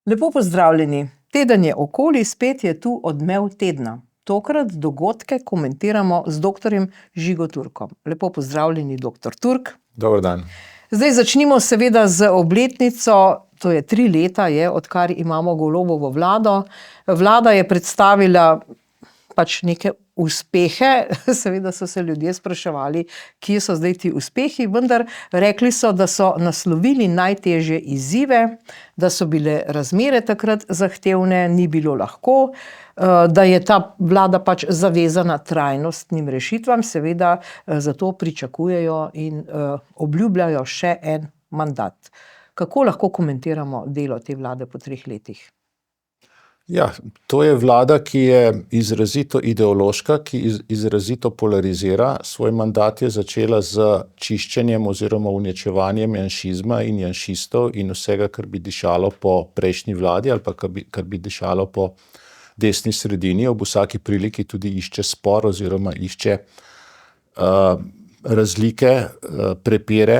Lepo pozdravljeni. Teden je okoli, spet je tu odmev tedna. Tokrat dogodke komentiramo z doktorjem Žigo Turkom. Lepo pozdravljeni, doktor Turk. Dober dan. Zdaj začnimo seveda z obletnico, to je 3 leta je, odkar imamo Golobovo vlado. Vlada je predstavila neke uspehe, seveda so se ljudje spraševali, kje so zdaj ti uspehi, vendar rekli so, da so naslovili najtežje izzive, da so bile razmere takrat zahtevne, ni bilo lahko, da je ta vlada zavezana trajnostnim rešitvam, seveda zato pričakujejo in obljubljajo še en mandat. Kako lahko komentiramo delo te vlade po 3 letih? Ja, to je vlada, ki je izrazito ideološka, ki izrazito polarizira. Svoj mandat je začela z čiščenjem oziroma uničevanjem janšizma in janšistov in vsega, kar bi dišalo po prejšnji vladi ali pa kar bi dišalo po desni sredini. Ob vsaki priliki tudi išče spor oziroma išče razlike, prepire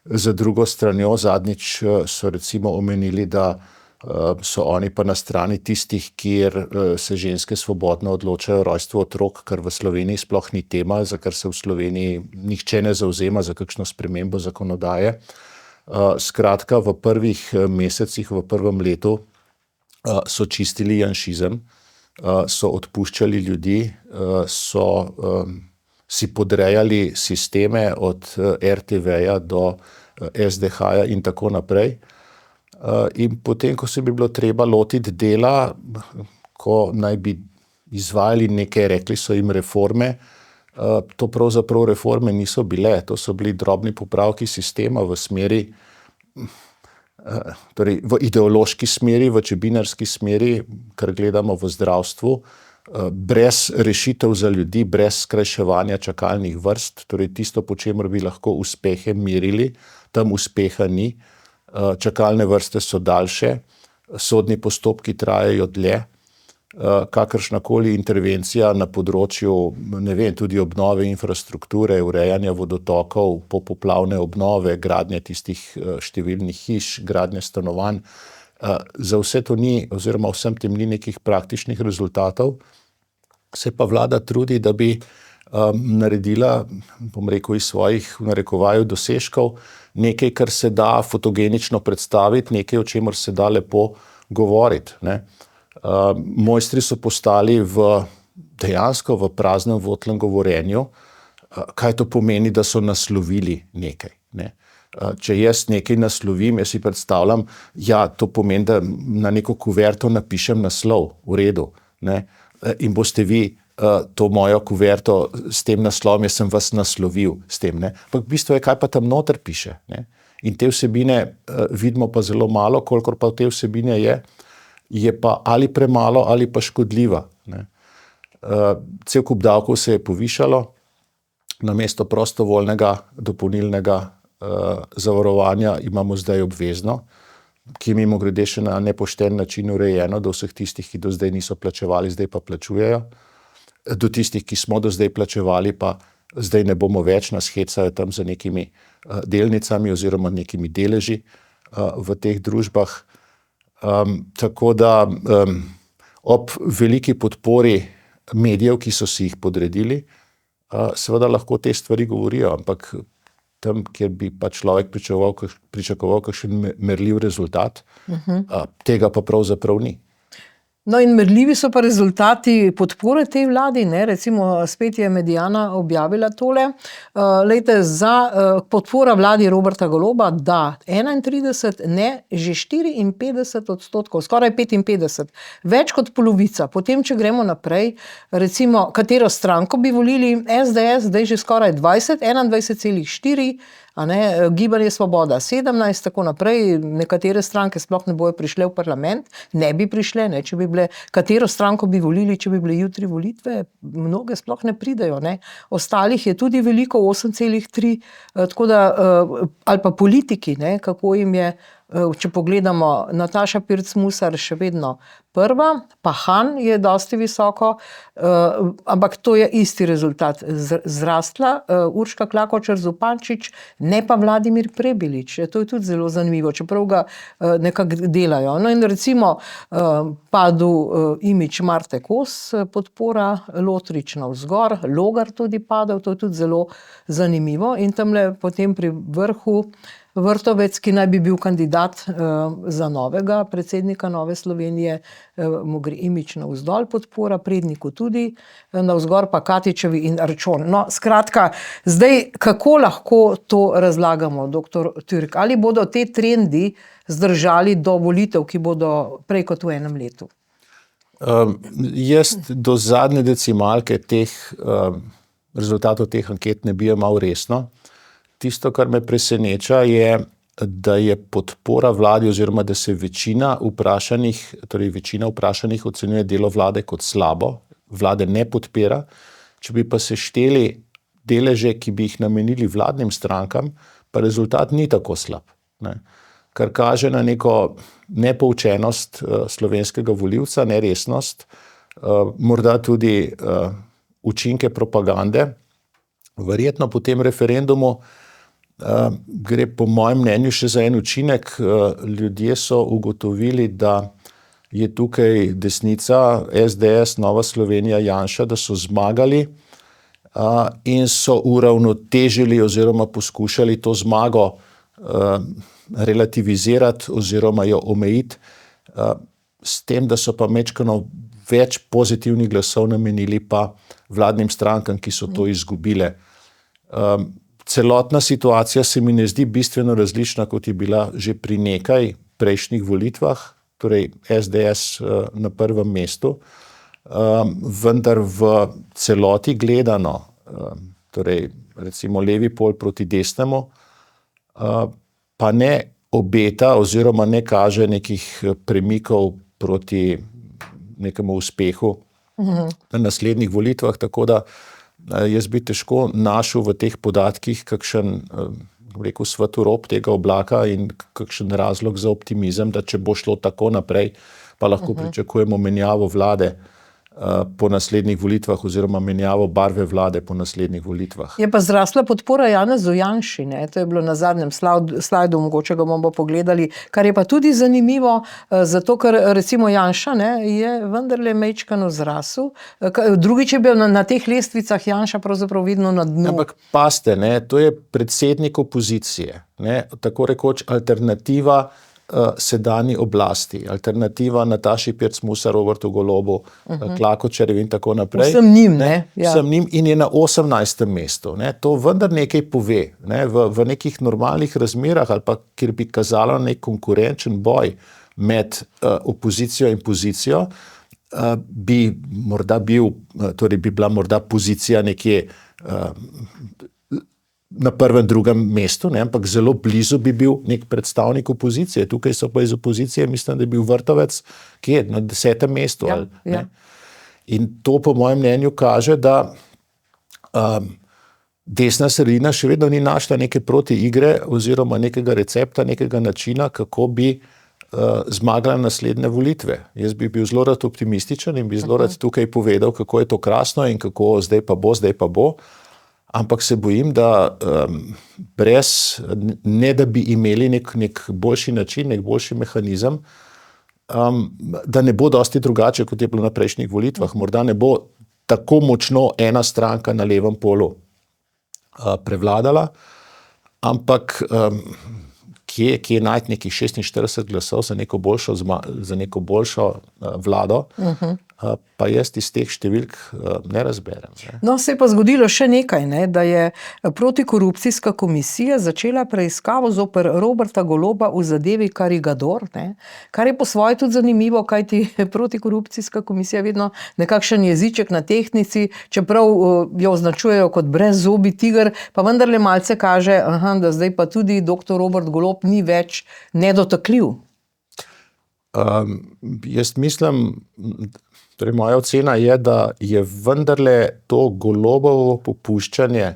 z drugo stranjo. Zadnjič so recimo omenili, da so oni pa na strani tistih, kjer se ženske svobodno odločajo o rojstvu otrok, kar v Sloveniji sploh ni tema, za kar se v Sloveniji nihče ne zavzema za kakšno spremembo zakonodaje. Skratka, v prvih mesecih, v prvem letu so čistili janšizem, so odpuščali ljudi, so si podrejali sisteme od RTV-ja do SDH-ja in tako naprej. In potem, ko se bi bilo treba lotiti dela, ko naj bi izvajali neke, rekli so jim reforme, to pravzaprav reforme niso bile, to so bili drobni popravki sistema v smeri, torej v ideološki smeri, v čebinarski smeri, kar gledamo v zdravstvu, brez rešitev za ljudi, brez skrajševanja čakalnih vrst, torej tisto, po čemer bi lahko uspehe merili, tam uspeha ni. Čakalne vrste so daljše, sodni postopki trajajo dlje, kakršnakoli intervencija na področju, tudi obnove infrastrukture, urejanja vodotokov, popoplavne obnove, gradnje tistih številnih hiš, gradnje stanovanj, za vse to ni, oziroma vsem tem ni nekih praktičnih rezultatov, se pa vlada trudi, da bi naredila, bom rekel, iz svojih, v narekovaju, dosežkov nekaj, kar se da fotogenično predstaviti, nekaj, o čemer se da lepo govoriti, ne. Mojstri so postali dejansko v praznem votlem govorjenju. Kaj to pomeni, da so naslovili nekaj, ne? Če jaz nekaj naslovim, jaz si predstavljam, to pomeni, da na neko kuverto napišem naslov, v redu, ne, in boste vi to mojo kuverto s tem naslovom, jaz sem vas naslovil s tem, ne. Ampak bistvo je, kaj pa tam noter piše, ne. In te vsebine vidimo pa zelo malo, kolikor pa te vsebine je pa ali premalo ali pa škodljiva, ne. Cel kup davkov se je povišalo, namesto prostovoljnega dopolnilnega zavarovanja imamo zdaj obvezno, ki je mimogrede še na nepošten način urejeno, do vseh tistih, ki do zdaj niso plačevali, zdaj pa plačujejo. Do tistih, ki smo do zdaj plačevali, pa zdaj ne bomo več, nas hecajo tam za nekimi delnicami oziroma nekimi deleži v teh družbah. Tako da ob veliki podpori medijev, ki so si jih podredili, seveda lahko te stvari govorijo, ampak tam, kjer bi pa človek pričakoval kakšen merljiv rezultat, tega pa pravzaprav ni. No, in merljivi so pa rezultati podpore tej vladi, ne, recimo spet je Mediana objavila tole. Glejte, za podpora vladi Roberta Goloba, da 31, ne, že 54%, skoraj 55%, več kot polovica. Potem, če gremo naprej, recimo, katero stranko bi volili, SDS, zdaj že skoraj 20, 21,4, a ne, Gibanje Svoboda 17, tako naprej, nekatere stranke sploh ne bojo prišle v parlament, ne bi prišle, ne, če bi bile, katero stranko bi volili, če bi bile jutri volitve, mnoge sploh ne pridejo, ne. Ostalih je tudi veliko, 8,3, tako da, ali pa politiki, ne, kako jim je če pogledamo, Nataša Pirc Musar še vedno prva, pa Han je dosti visoko, ampak to je isti rezultat. Zrastla Urška Klakočar Zupančič, ne pa Vladimir Prebilič. To je tudi zelo zanimivo, čeprav ga nekako delajo. No in recimo padel imič Marte Kos, podpora, Lotrič navzgor, Logar tudi padel, to je tudi zelo zanimivo. In tamle potem pri vrhu Vrtovec, ki naj bi bil kandidat za novega predsednika Nove Slovenije, mu gre imič navzdol podpora, Predniku tudi, navzgor pa Katičevi in Arčon. No, skratka, zdaj, kako lahko to razlagamo, doktor Türk? Ali bodo te trendi zdržali do volitev, ki bodo prej kot v enem letu? Jaz do zadnje decimalke rezultatov teh anket ne bi jemal resno. Tisto, kar me preseneča, je, da je podpora vladi oziroma da se večina vprašanih ocenjuje delo vlade kot slabo, vlade ne podpira. Če bi pa sešteli deleže, ki bi jih namenili vladnim strankam, pa rezultat ni tako slab, ne. Kar kaže na neko nepoučenost slovenskega volivca, neresnost, morda tudi učinke propagande. Verjetno po tem referendumu gre po mojem mnenju še za en učinek. Ljudje so ugotovili, da je tukaj desnica, SDS, Nova Slovenija, Janša, da so zmagali in so uravnotežili oziroma poskušali to zmago relativizirati oziroma jo omejiti, s tem, da so pa majčkeno več pozitivnih glasov namenili pa vladnim strankam, ki so to izgubile. Celotna situacija se mi ne zdi bistveno različna, kot je bila že pri nekaj prejšnjih volitvah, torej SDS na prvem mestu, vendar v celoti gledano, torej recimo levi pol proti desnemu, pa ne obeta oziroma ne kaže nekih premikov proti nekemu uspehu na naslednjih volitvah, tako da jaz bi težko našel v teh podatkih kakšen, rekel, svetorob tega oblaka in kakšen razlog za optimizem, da če bo šlo tako naprej, pa lahko pričakujemo menjavo vlade po naslednjih volitvah oziroma menjavo barve vlade po naslednjih volitvah. Je pa zrasla podpora Janezu Janši, ne? To je bilo na zadnjem slajdu, mogoče ga bomo pogledali, kar je pa tudi zanimivo, zato ker recimo Janša, ne, je vendarle majčkeno zrasel. Drugič je bil na teh lestvicah Janša pravzaprav vidno na dnu. Ampak pazite, ne, to je predsednik opozicije, ne, tako rekoč alternativa sedanji oblasti, alternativa Nataši Pirc Musar, Robertu Golobu, Klakočarjevi in tako naprej. Vsem njim, ne? Ja. Vsem njim in je na 18. mestu. Ne. To vendar nekaj pove. Ne. V nekih normalnih razmerah ali pa kjer bi kazalo nek konkurenčen boj med opozicijo in pozicijo, bi bila morda pozicija nekje na prvem, drugem mestu, ne, ampak zelo blizu bi bil nek predstavnik opozicije. Tukaj so pa iz opozicije, mislim, da je bil Vrtovec, kje, na 10. mestu. Ja, ali, ja. In to po mojem mnenju kaže, da desna sredina še vedno ni našla neke protiigre oziroma nekega recepta, nekega načina, kako bi zmagala naslednje volitve. Jaz bi bil zelo rad optimističen in bi zelo rad tukaj povedal, kako je to krasno in kako zdaj pa bo. Ampak se bojim, da ne da bi imeli nek boljši način, nek boljši mehanizem, da ne bo dosti drugače, kot je bilo na prejšnjih volitvah. Morda ne bo tako močno ena stranka na levem polu prevladala, ampak kje najti nekih 46 glasov za neko boljšo vlado, pa jaz iz teh številk ne razberem. Ne. No, se je pa zgodilo še nekaj, ne, da je protikorupcijska komisija začela preiskavo zoper Roberta Goloba v zadevi Karigador, ne, kar je po svoje tudi zanimivo, kajti protikorupcijska komisija vedno nekakšen jeziček na tehtnici, čeprav jo označujejo kot brezzobi tiger, pa vendarle malce kaže, da zdaj pa tudi doktor Robert Golob ni več nedotakljiv. Jaz mislim, torej moja ocena je, da je vendarle to Golobovo popuščanje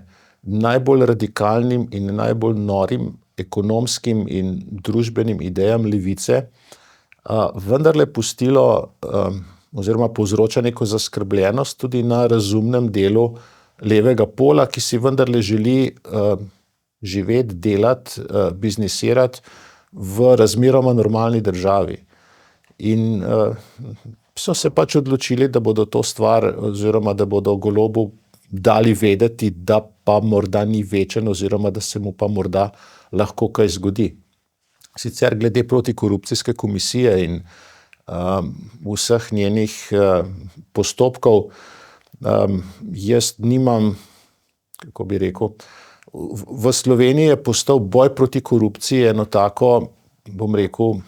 najbolj radikalnim in najbolj norim ekonomskim in družbenim idejam levice vendarle pustilo oziroma povzroča neko zaskrbljenost tudi na razumnem delu levega pola, ki si vendarle želi živeti, delati, biznisirati v razmeroma normalni državi. In so se pač odločili, da bodo to stvar oziroma da bodo Golobu dali vedeti, da pa morda ni večen oziroma da se mu pa morda lahko kaj zgodi. Sicer glede protikorupcijske komisije in vseh njenih postopkov, jaz nimam, kako bi rekel, v Sloveniji je postal boj proti korupciji eno tako, bom rekel,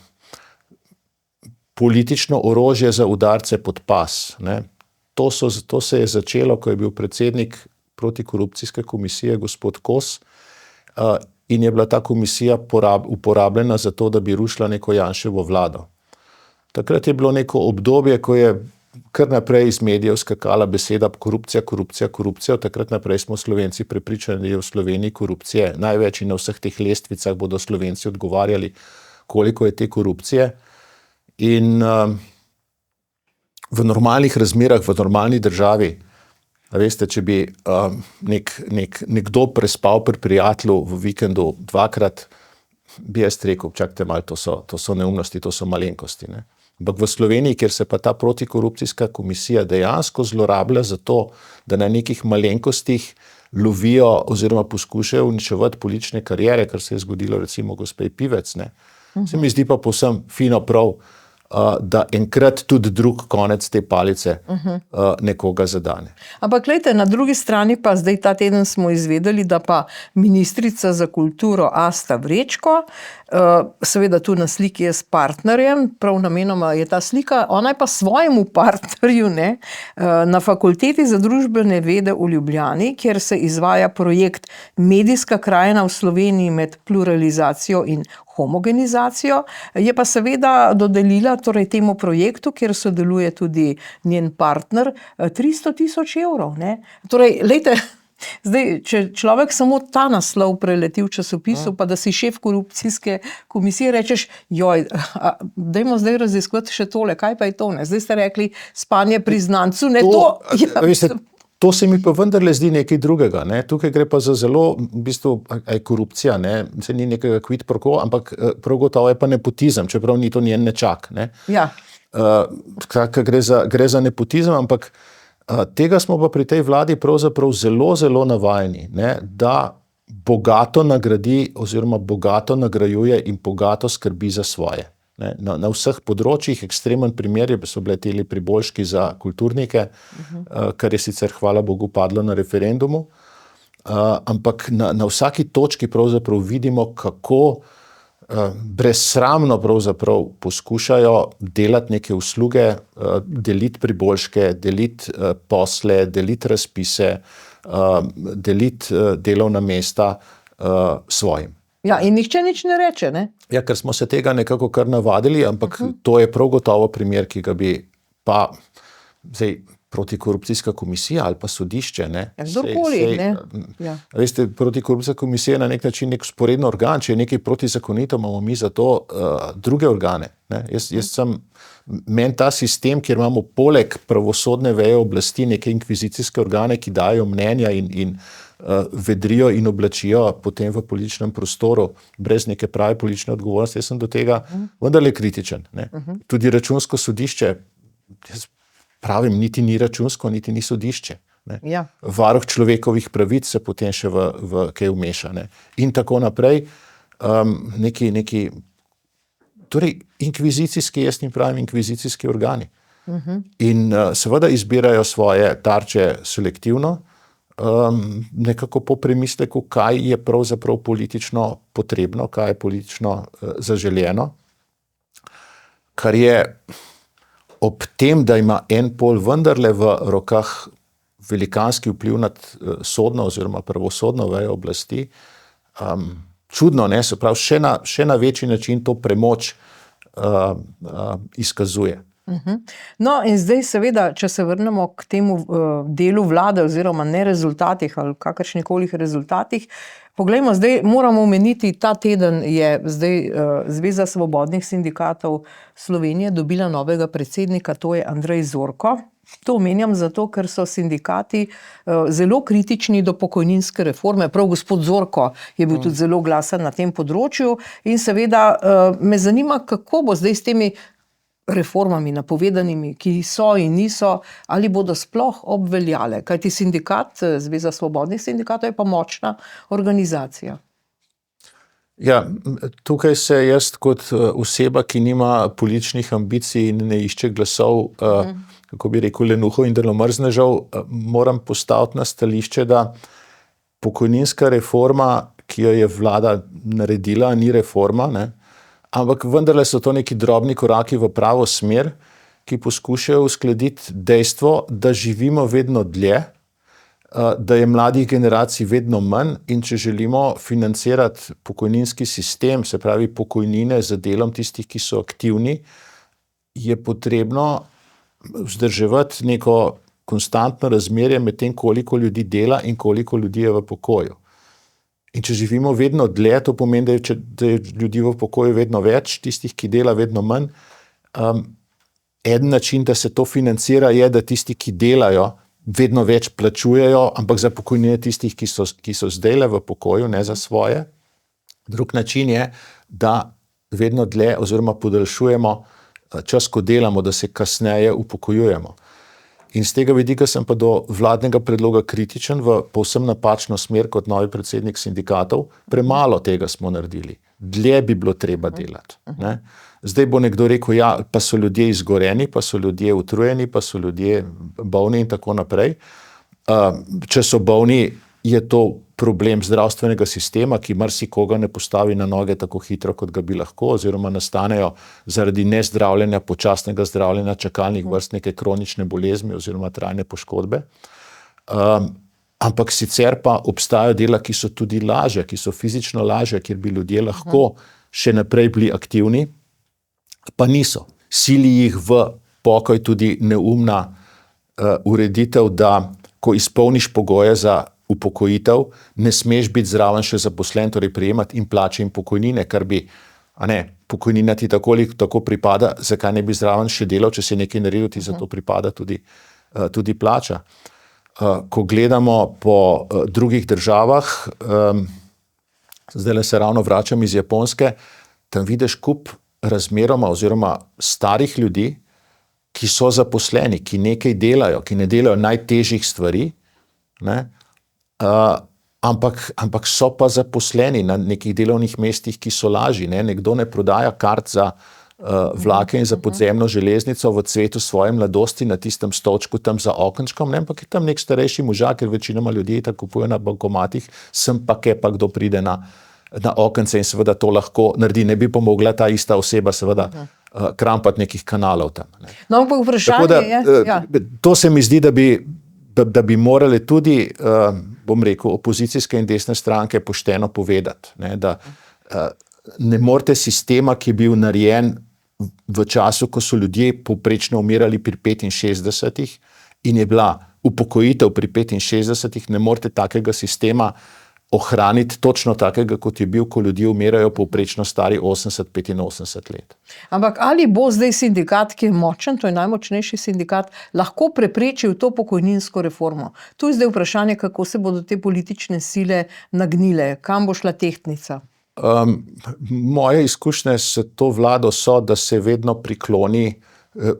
politično orožje za udarce pod pas, ne. To se je začelo, ko je bil predsednik protikorupcijske komisije gospod Kos in je bila ta komisija uporabljena za to, da bi rušila neko Janševo vlado. Takrat je bilo neko obdobje, ko je kar naprej iz medijev skakala beseda korupcija, korupcija, korupcija. Od takrat naprej smo Slovenci prepričani, da je v Sloveniji korupcije največ in na vseh teh lestvicah bodo Slovenci odgovarjali, koliko je te korupcije. In v normalnih razmerah, v normalni državi, veste, če bi nekdo prespal pri prijatelju v vikendu dvakrat, bi jaz rekel, čakajte malo, to so neumnosti, to so malenkosti, ne. Ampak v Sloveniji, kjer se pa ta protikorupcijska komisija dejansko zlorablja za to, da na nekih malenkostih lovijo oziroma poskušajo uničevati politične kariere, kar se je zgodilo recimo gospe Pivec, ne. Se mi zdi pa povsem fino prav, da enkrat tudi drug konec te palice nekoga zadane. Ampak glejte, na drugi strani pa zdaj ta teden smo izvedeli, da pa ministrica za kulturo Asta Vrečko, seveda tu na sliki je s partnerjem, prav namenoma je ta slika, ona je pa svojemu partnerju, ne, na Fakulteti za družbene vede v Ljubljani, kjer se izvaja projekt Medijska krajina v Sloveniji med pluralizacijo in homogenizacijo, je pa seveda dodelila torej temu projektu, kjer sodeluje tudi njen partner, 300.000 evrov, ne. Torej, lejte, zdaj, če človek samo ta naslov preleti v časopisu, pa da si šef korupcijske komisije, rečeš, joj, dajmo zdaj raziskovati še tole, kaj pa je to, ne? Zdaj ste rekli spanje pri znancu, ne to. Veste, to se mi pa vendarle zdi nekaj drugega, ne. Tukaj gre pa za zelo, v bistvu, korupcija, ne, se ni nekega quid pro quo, ampak prav gotovo je pa nepotizem, čeprav ni to njen nečak, ne. Ja. Skratka, gre za nepotizem, ampak tega smo pa pri tej vladi pravzaprav zelo, zelo navajeni, ne, da bogato nagradi oziroma bogato nagrajuje in bogato skrbi za svoje. Ne, na vseh področjih, ekstremen primer so bile teli priboljški za kulturnike, kar je sicer hvala Bogu padlo na referendumu, ampak na vsaki točki pravzaprav vidimo, kako brezsramno pravzaprav poskušajo delati neke usluge, deliti priboljške, deliti posle, deliti razpise, deliti delovna mesta svojim. Ja, in nihče nič ne reče, ne? Ja, ker smo se tega nekako kar navadili, ampak to je prav gotovo primer, ki ga bi pa zdaj protikorupcijska komisija ali pa sodišče, ne. Kdorkoli, ne. Ja. Veste, protikorupcijska komisija je na nek način nek vzporedni organ, če je nekaj protizakonito, imamo mi za to druge organe, ne. Meni ta sistem, kjer imamo poleg pravosodne veje oblasti neke inkvizicijske organe, ki dajo mnenja in vedrijo in oblačijo potem v političnem prostoru brez neke prave politične odgovornosti, jaz sem do tega vendarle kritičen, ne. Tudi računsko sodišče, jaz pravim, niti ni računsko, niti ni sodišče, ne. Ja. Varuh človekovih pravic se potem še v kaj vmeša, ne. In tako naprej, neki torej inkvizicijski, jaz jim pravim inkvizicijski organi. In seveda izbirajo svoje tarče selektivno, nekako po premisleku, kaj je pravzaprav politično potrebno, kaj je politično zaželjeno, kar je ob tem, da ima en pol vendarle v rokah velikanski vpliv nad sodno oziroma pravosodno vejo oblasti, čudno, ne, se pravi, še na večji način to premoč izkazuje. No, in zdaj seveda, če se vrnemo k temu delu vlade oziroma ne rezultatih ali kakršnikoli rezultatih, poglejmo, zdaj moramo omeniti, ta teden je zdaj Zveza svobodnih sindikatov Slovenije dobila novega predsednika, to je Andrej Zorko. To omenjam zato, ker so sindikati zelo kritični do pokojninske reforme. Prav gospod Zorko je bil tudi zelo glasen na tem področju in seveda me zanima, kako bo zdaj s temi reformami napovedanimi, ki so in niso, ali bodo sploh obveljale. Kajti sindikat, Zveza svobodnih sindikatov je pa močna organizacija. Ja, tukaj se jaz kot oseba, ki nima političnih ambicij in ne išče glasov, kako bi rekel, lenuhov in delomrznežev, moram postaviti na stališče, da pokojninska reforma, ki jo je vlada naredila, ni reforma, ne? Ampak vendarle so to neki drobni koraki v pravo smer, ki poskušajo uskladiti dejstvo, da živimo vedno dlje, da je mladih generacij vedno manj in če želimo financirati pokojninski sistem, se pravi pokojnine za delom tistih, ki so aktivni, je potrebno vzdrževati neko konstantno razmerje med tem, koliko ljudi dela in koliko ljudi je v pokoju. In če živimo vedno dlje, to pomeni, da je ljudi v pokoju vedno več, tistih, ki dela vedno manj. Eden način, da se to financira, je, da tisti, ki delajo, vedno več plačujejo, ampak za pokojnine tistih, ki so zdajle v pokoju, ne za svoje. Drug način je, da vedno dlje oziroma podaljšujemo čas, ko delamo, da se kasneje upokojujemo. In z tega vidika sem pa do vladnega predloga kritičen v povsem napačno smer kot novi predsednik sindikatov. Premalo tega smo naredili. Dlje bi bilo treba delati. Ne? Zdaj bo nekdo rekel, ja, pa so ljudje izgoreni, pa so ljudje utrujeni, pa so ljudje bolni in tako naprej. Če so bolni, je to problem zdravstvenega sistema, ki marsikoga ne postavi na noge tako hitro, kot ga bi lahko, oziroma nastanejo zaradi nezdravljenja, počasnega zdravljenja, čakalnih vrst, neke kronične bolezni oziroma trajne poškodbe. Ampak sicer pa obstajajo dela, ki so tudi lažje, ki so fizično lažje, kjer bi ljudje lahko še naprej bili aktivni, pa niso. Sili jih v pokoj tudi neumna ureditev, da ko izpolniš pogoje za upokojitev, ne smeš biti zraven še zaposlen, torej prejemati in plače in pokojnine, kar bi, pokojnina ti tako pripada, zakaj ne bi zraven še delal, če si nekaj naredil, ti za to pripada tudi plača. Ko gledamo po drugih državah, zdajle se ravno vračam iz Japonske, tam vidiš kup razmeroma oziroma starih ljudi, ki so zaposleni, ki nekaj delajo, ki ne delajo najtežjih stvari, ne? Ampak so pa zaposleni na nekih delovnih mestih, ki so lažji. Ne? Nekdo ne prodaja kart za vlake in za podzemno železnico v cvetu svoje mladosti na tistem stolčku tam za okenčkom, ne? Ampak je tam nek starejši možak, ker večinoma ljudje tako kupujejo na bankomatih, sem pa kdo pride na okence in seveda to lahko naredi. Ne bi pomogla ta ista oseba seveda krampati nekih kanalov tam. Ne? No, ampak vprašanje je... To se mi zdi, da bi morali tudi, bom rekel, opozicijske in desne stranke pošteno povedati, ne, da ne morete sistema, ki je bil narejen v času, ko so ljudje povprečno umirali pri 65 in je bila upokojitev pri 65, ne morete takega sistema ohraniti točno takega, kot je bil, ko ljudje umirajo povprečno stari 80-85 let. Ampak ali bo zdaj sindikat, ki je močen, to je najmočnejši sindikat, lahko preprečil to pokojninsko reformo? Tu je zdaj vprašanje, kako se bodo te politične sile nagnile, kam bo šla tehtnica? Moje izkušnje s to vlado so, da se vedno prikloni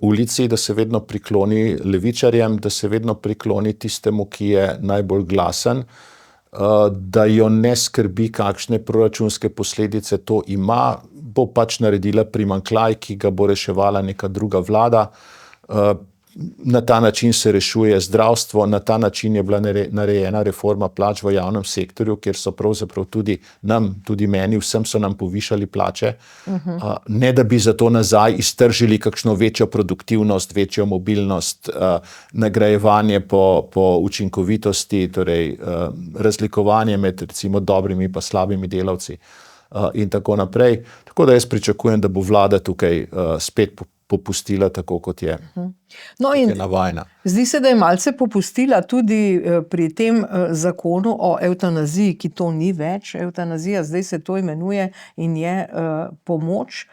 ulici, da se vedno prikloni levičarjem, da se vedno prikloni tistemu, ki je najbolj glasen, da jo ne skrbi, kakšne proračunske posledice to ima, bo pač naredila primanjkljaj, ki ga bo reševala neka druga vlada. Na ta način se rešuje zdravstvo, na ta način je bila narejena reforma plač v javnem sektorju, kjer so pravzaprav tudi meni, vsem so nam povišali plače, ne da bi zato nazaj iztržili kakšno večjo produktivnost, večjo mobilnost, nagrajevanje po učinkovitosti, torej razlikovanje med recimo dobrimi pa slabimi delavci in tako naprej. Tako da jaz pričakujem, da bo vlada tukaj spet popustila tako, kot je, No je in navajna. zdi se, da je malce popustila tudi pri tem zakonu o evtanaziji, ki to ni več evtanazija, zdaj se to imenuje in je pomoč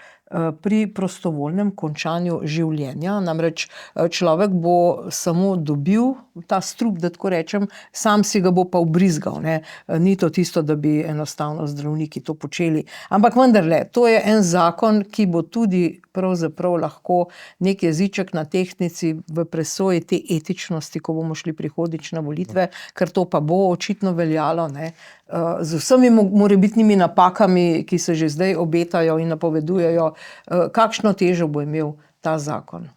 pri prostovoljnem končanju življenja. Namreč človek bo samo dobil ta strup, da tako rečem, sam si ga bo pa ubrizgal, ne. Ni to tisto, da bi enostavno zdravniki to počeli. Ampak vendarle, to je en zakon, ki bo tudi pravzaprav lahko nek jeziček na tehtnici v presoji te etičnosti, ko bomo šli prihodnjič na volitve, ker to pa bo očitno veljalo, ne. Z vsemi morebitnimi napakami, ki se že zdaj obetajo in napovedujejo, kakšno težo bo imel ta zakon.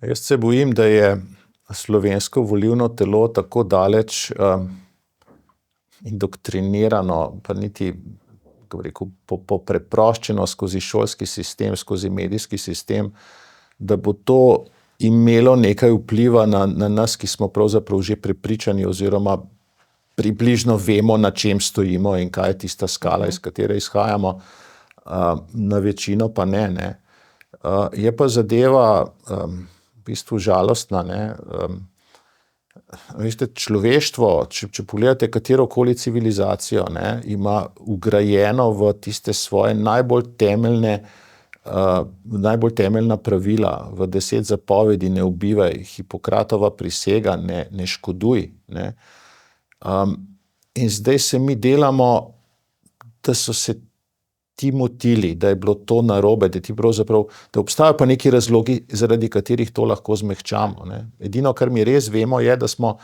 Jaz se bojim, da je slovensko volilno telo tako daleč indoktrinirano, pa niti, kako bi rekel, preproščeno skozi šolski sistem, skozi medijski sistem, da bo to imelo nekaj vpliva na nas, ki smo pravzaprav že prepričani oziroma približno vemo, na čem stojimo in kaj je tista skala, iz katere izhajamo. Na večino pa ne. Je pa zadeva v bistvu žalostna, ne. Veste, človeštvo, če pogledate katerokoli civilizacijo, ne, ima vgrajeno v tiste svoje najbolj temeljna pravila, v 10 zapovedi, ne ubivaj, Hipokratova prisega, ne škoduj, ne. In zdaj se mi delamo, da so se ti motili, da je bilo to narobe, da obstajajo pa neki razlogi, zaradi katerih to lahko zmehčamo, ne. Edino, kar mi res vemo, je, da smo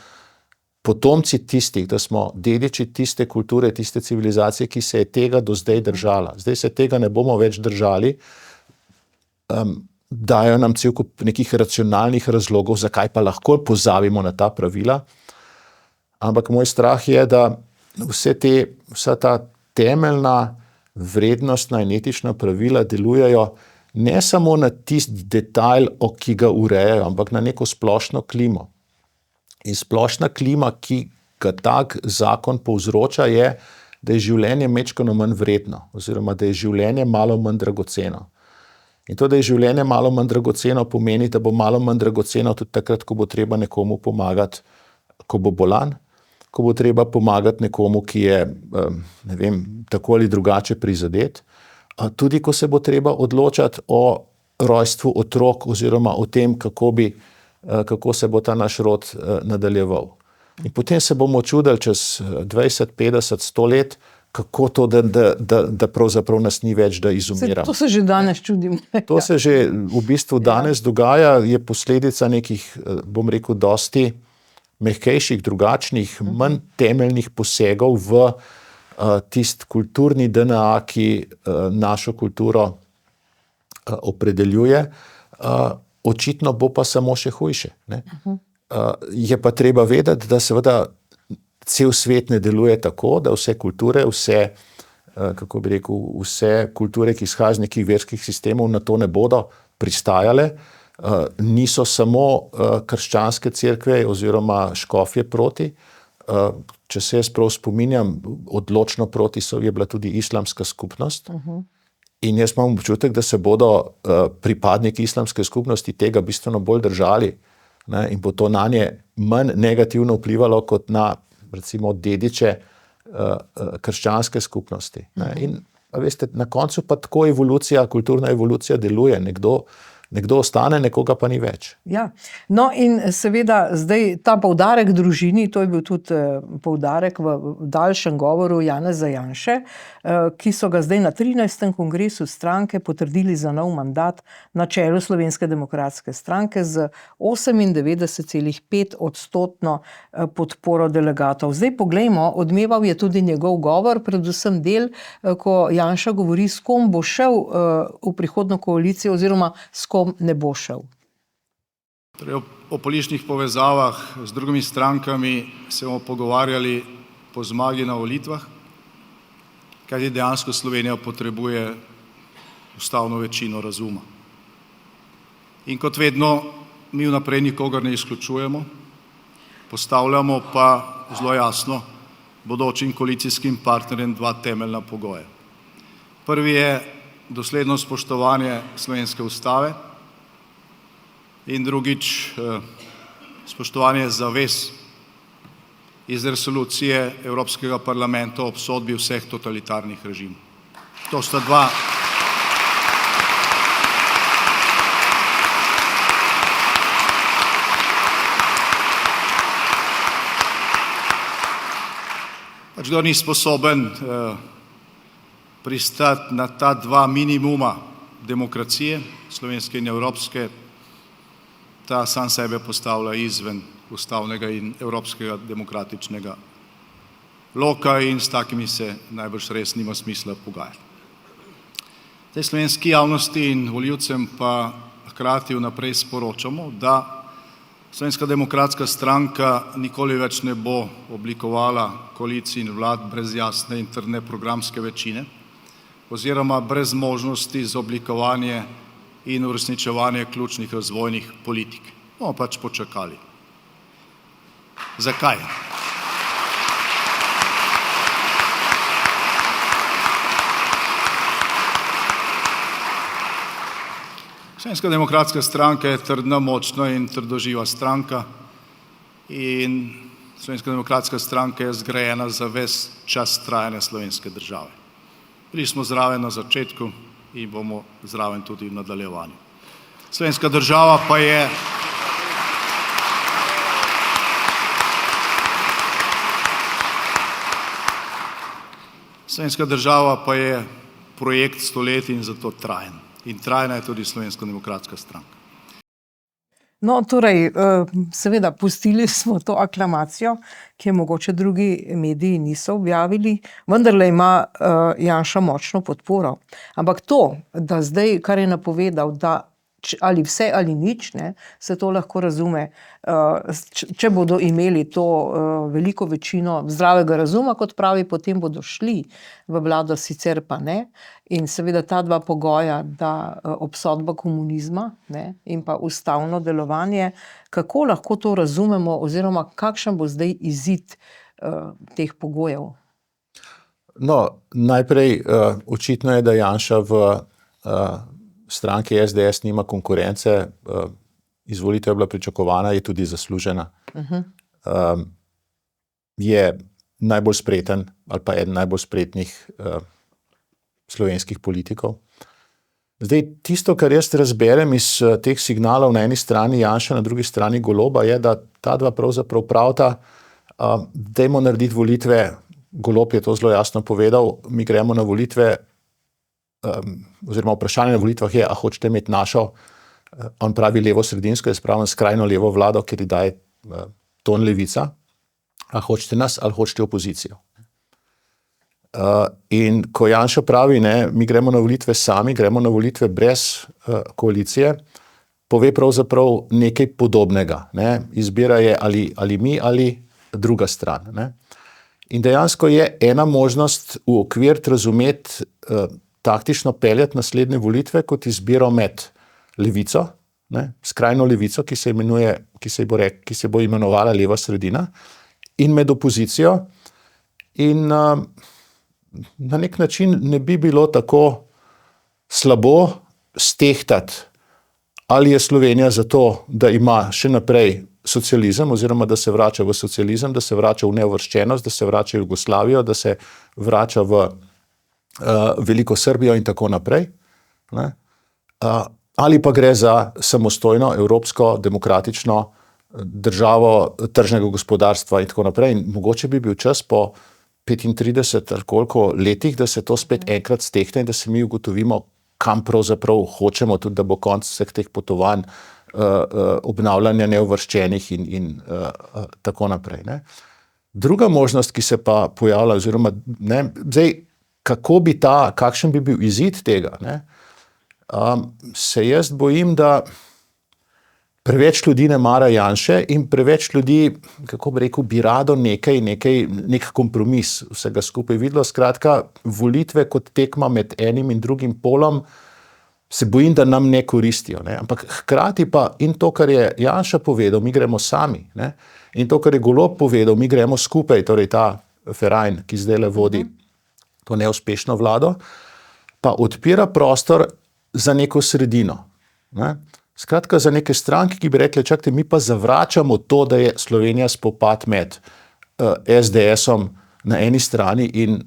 potomci tistih, da smo dediči tiste kulture, tiste civilizacije, ki se je tega do zdaj držala. Zdaj se tega ne bomo več držali, dajo nam cel kup nekih racionalnih razlogov, zakaj pa lahko pozabimo na ta pravila. Ampak moj strah je, da vsa ta temeljna vrednostna in etična pravila delujejo ne samo na tisti detajl, ki ga urejajo, ampak na neko splošno klimo. In splošna klima, ki ga tak zakon povzroča, je, da je življenje majčkeno manj vredno, oziroma da je življenje malo manj dragoceno. In to, da je življenje malo manj dragoceno, pomeni, da bo malo manj dragoceno tudi takrat, ko bo treba nekomu pomagati, ko bo bolan, ko bo treba pomagati nekomu, ki je, ne vem, tako ali drugače prizadet, tudi ko se bo treba odločati o rojstvu otrok oziroma o tem, kako se bo ta naš rod nadaljeval. In potem se bomo čudili čez 20, 50, 100 let, kako to, da pravzaprav nas ni več, da izumiramo. To se že danes čudimo. To se že v bistvu danes dogaja, je posledica nekih, bom rekel, dosti mehkejših, drugačnih, manj temeljnih posegov v tisti kulturni DNA, ki našo kulturo opredeljuje. Očitno bo pa samo še hujše, ne. Je pa treba vedeti, da seveda cel svet ne deluje tako, da vse kulture, kako bi rekel, vse kulture, ki izhajajo iz nekih verskih sistemov, na to ne bodo pristajale. Niso samo krščanske cerkve oziroma škofje proti. Če se jaz prav spominjam, odločno proti je bila tudi islamska skupnost. In jaz imam občutek, da se bodo pripadniki islamske skupnosti tega bistveno bolj držali, ne, in bo to nanje manj negativno vplivalo kot na, recimo, dediče krščanske skupnosti, ne. In veste, na koncu pa tako kulturna evolucija deluje. Nekdo ostane, nekoga pa ni več. Ja, no in seveda zdaj ta poudarek družini, to je bil tudi poudarek v daljšem govoru Janeza Janše, ki so ga zdaj na 13. kongresu stranke potrdili za nov mandat na čelu Slovenske demokratske stranke z 98,5% podporo delegatov. Zdaj poglejmo, odmeval je tudi njegov govor, predvsem del, ko Janša govori, s kom bo šel v prihodnjo koalicijo oziroma s kom ne bo šel. Torej, o političnih povezavah z drugimi strankami se bomo pogovarjali po zmagi na volitvah, kajti dejansko Slovenija potrebuje ustavno večino razuma. In kot vedno, mi vnaprej nikogar ne izključujemo, postavljamo pa zelo jasno bodočim koalicijskim partnerjem dva temeljna pogoja. Prvi je, dosledno spoštovanje slovenske ustave in drugič spoštovanje zavez iz resolucije Evropskega parlamenta o obsodbi vseh totalitarnih režimov. To sta dva. Kdor ni sposoben pristati na ta dva minimuma demokracije, slovenske in evropske, ta sam sebe postavlja izven ustavnega in evropskega demokratičnega loka in s takimi se najbrž res nima smisla pogajati. Tej slovenski javnosti in volivcem pa hkrati vnaprej sporočamo, da Slovenska demokratska stranka nikoli več ne bo oblikovala koalicij in vlad brez jasne in trdne programske večine oziroma brez možnosti za oblikovanje in uresničevanje ključnih razvojnih politik. Bomo pač počakali. Zakaj? Slovenska demokratska stranka je trdna, močna in trdoživa stranka in Slovenska demokratska stranka je zgrajena za ves čas trajanja slovenske države. Bili smo zraven na začetku in bomo zraven tudi v nadaljevanju. Slovenska država pa je projekt stoletij in zato trajen. In trajna je tudi Slovenska demokratska stranka. No, torej, seveda, pustili smo to aklamacijo, ki je mogoče drugi mediji niso objavili, vendarle ima Janša močno podporo. Ampak to, da zdaj, kar je napovedal, da ali vse ali nič, ne, se to lahko razume, če bodo imeli to veliko večino zdravega razuma, kot pravi, potem bodo šli v vlado, sicer pa ne. In seveda ta dva pogoja, da obsodba komunizma, ne, in pa ustavno delovanje, kako lahko to razumemo oziroma kakšen bo zdaj izid teh pogojev? No, najprej očitno je, da Janša v stranki SDS nima konkurence, izvolitev je bila pričakovana, je tudi zaslužena. Je najbolj spreten ali pa eden najbolj spretnih slovenskih politikov. Zdaj, tisto, kar jaz razberem iz teh signalov, na eni strani Janša, na drugi strani Goloba, je, da ta dva pravzaprav pravita, dajmo narediti volitve, Golob je to zelo jasno povedal, mi gremo na volitve, oziroma vprašanje na volitvah je, a hočete imeti našo, on pravi levo-sredinsko, jaz pravim skrajno levo vlado, ker ji daje ton levica, a hočete nas ali hočete opozicijo. In ko Janša pravi, ne, mi gremo na volitve sami, gremo na volitve brez koalicije, pove pravzaprav nekaj podobnega. Ne. Izbira je ali mi ali druga stran. Ne. In dejansko je ena možnost v okvir razumeti taktično peljati naslednje volitve kot izbiro med levico, ne, skrajno levico, ki se bo imenovala leva sredina, in med opozicijo. In na nek način ne bi bilo tako slabo stehtati, ali je Slovenija zato, da ima še naprej socializem, oziroma da se vrača v socializem, da se vrača v neuvrščenost, da se vrača v Jugoslavijo, da se vrača v Veliko Srbijo in tako naprej. Ne? Ali pa gre za samostojno, evropsko, demokratično državo tržnega gospodarstva in tako naprej. In mogoče bi bil čas po 35 ali koliko letih, da se to spet enkrat stehne in da se mi ugotovimo, kam pravzaprav hočemo, tudi da bo konc vseh teh potovanj, obnavljanja neuvrščenih in tako naprej. Ne? Druga možnost, ki se pa pojavlja, oziroma ne, zdaj, kakšen bi bil izid tega, ne? Se jaz bojim, da preveč ljudi ne mara Janše in preveč ljudi, kako bi rekel, bi rado nek kompromis vsega skupaj videlo. Skratka, volitve kot tekma med enim in drugim polom, se bojim, da nam ne koristijo. Ne? Ampak hkrati pa in to, kar je Janša povedal, mi gremo sami, ne? In to, kar je Golob povedal, mi gremo skupaj, torej ta Ferajn, ki zdajle vodi to neuspešno vlado, pa odpira prostor za neko sredino. Ne? Skratka, za neke stranke, ki bi rekli, čakajte, mi pa zavračamo to, da je Slovenija spopad med SDS-om na eni strani in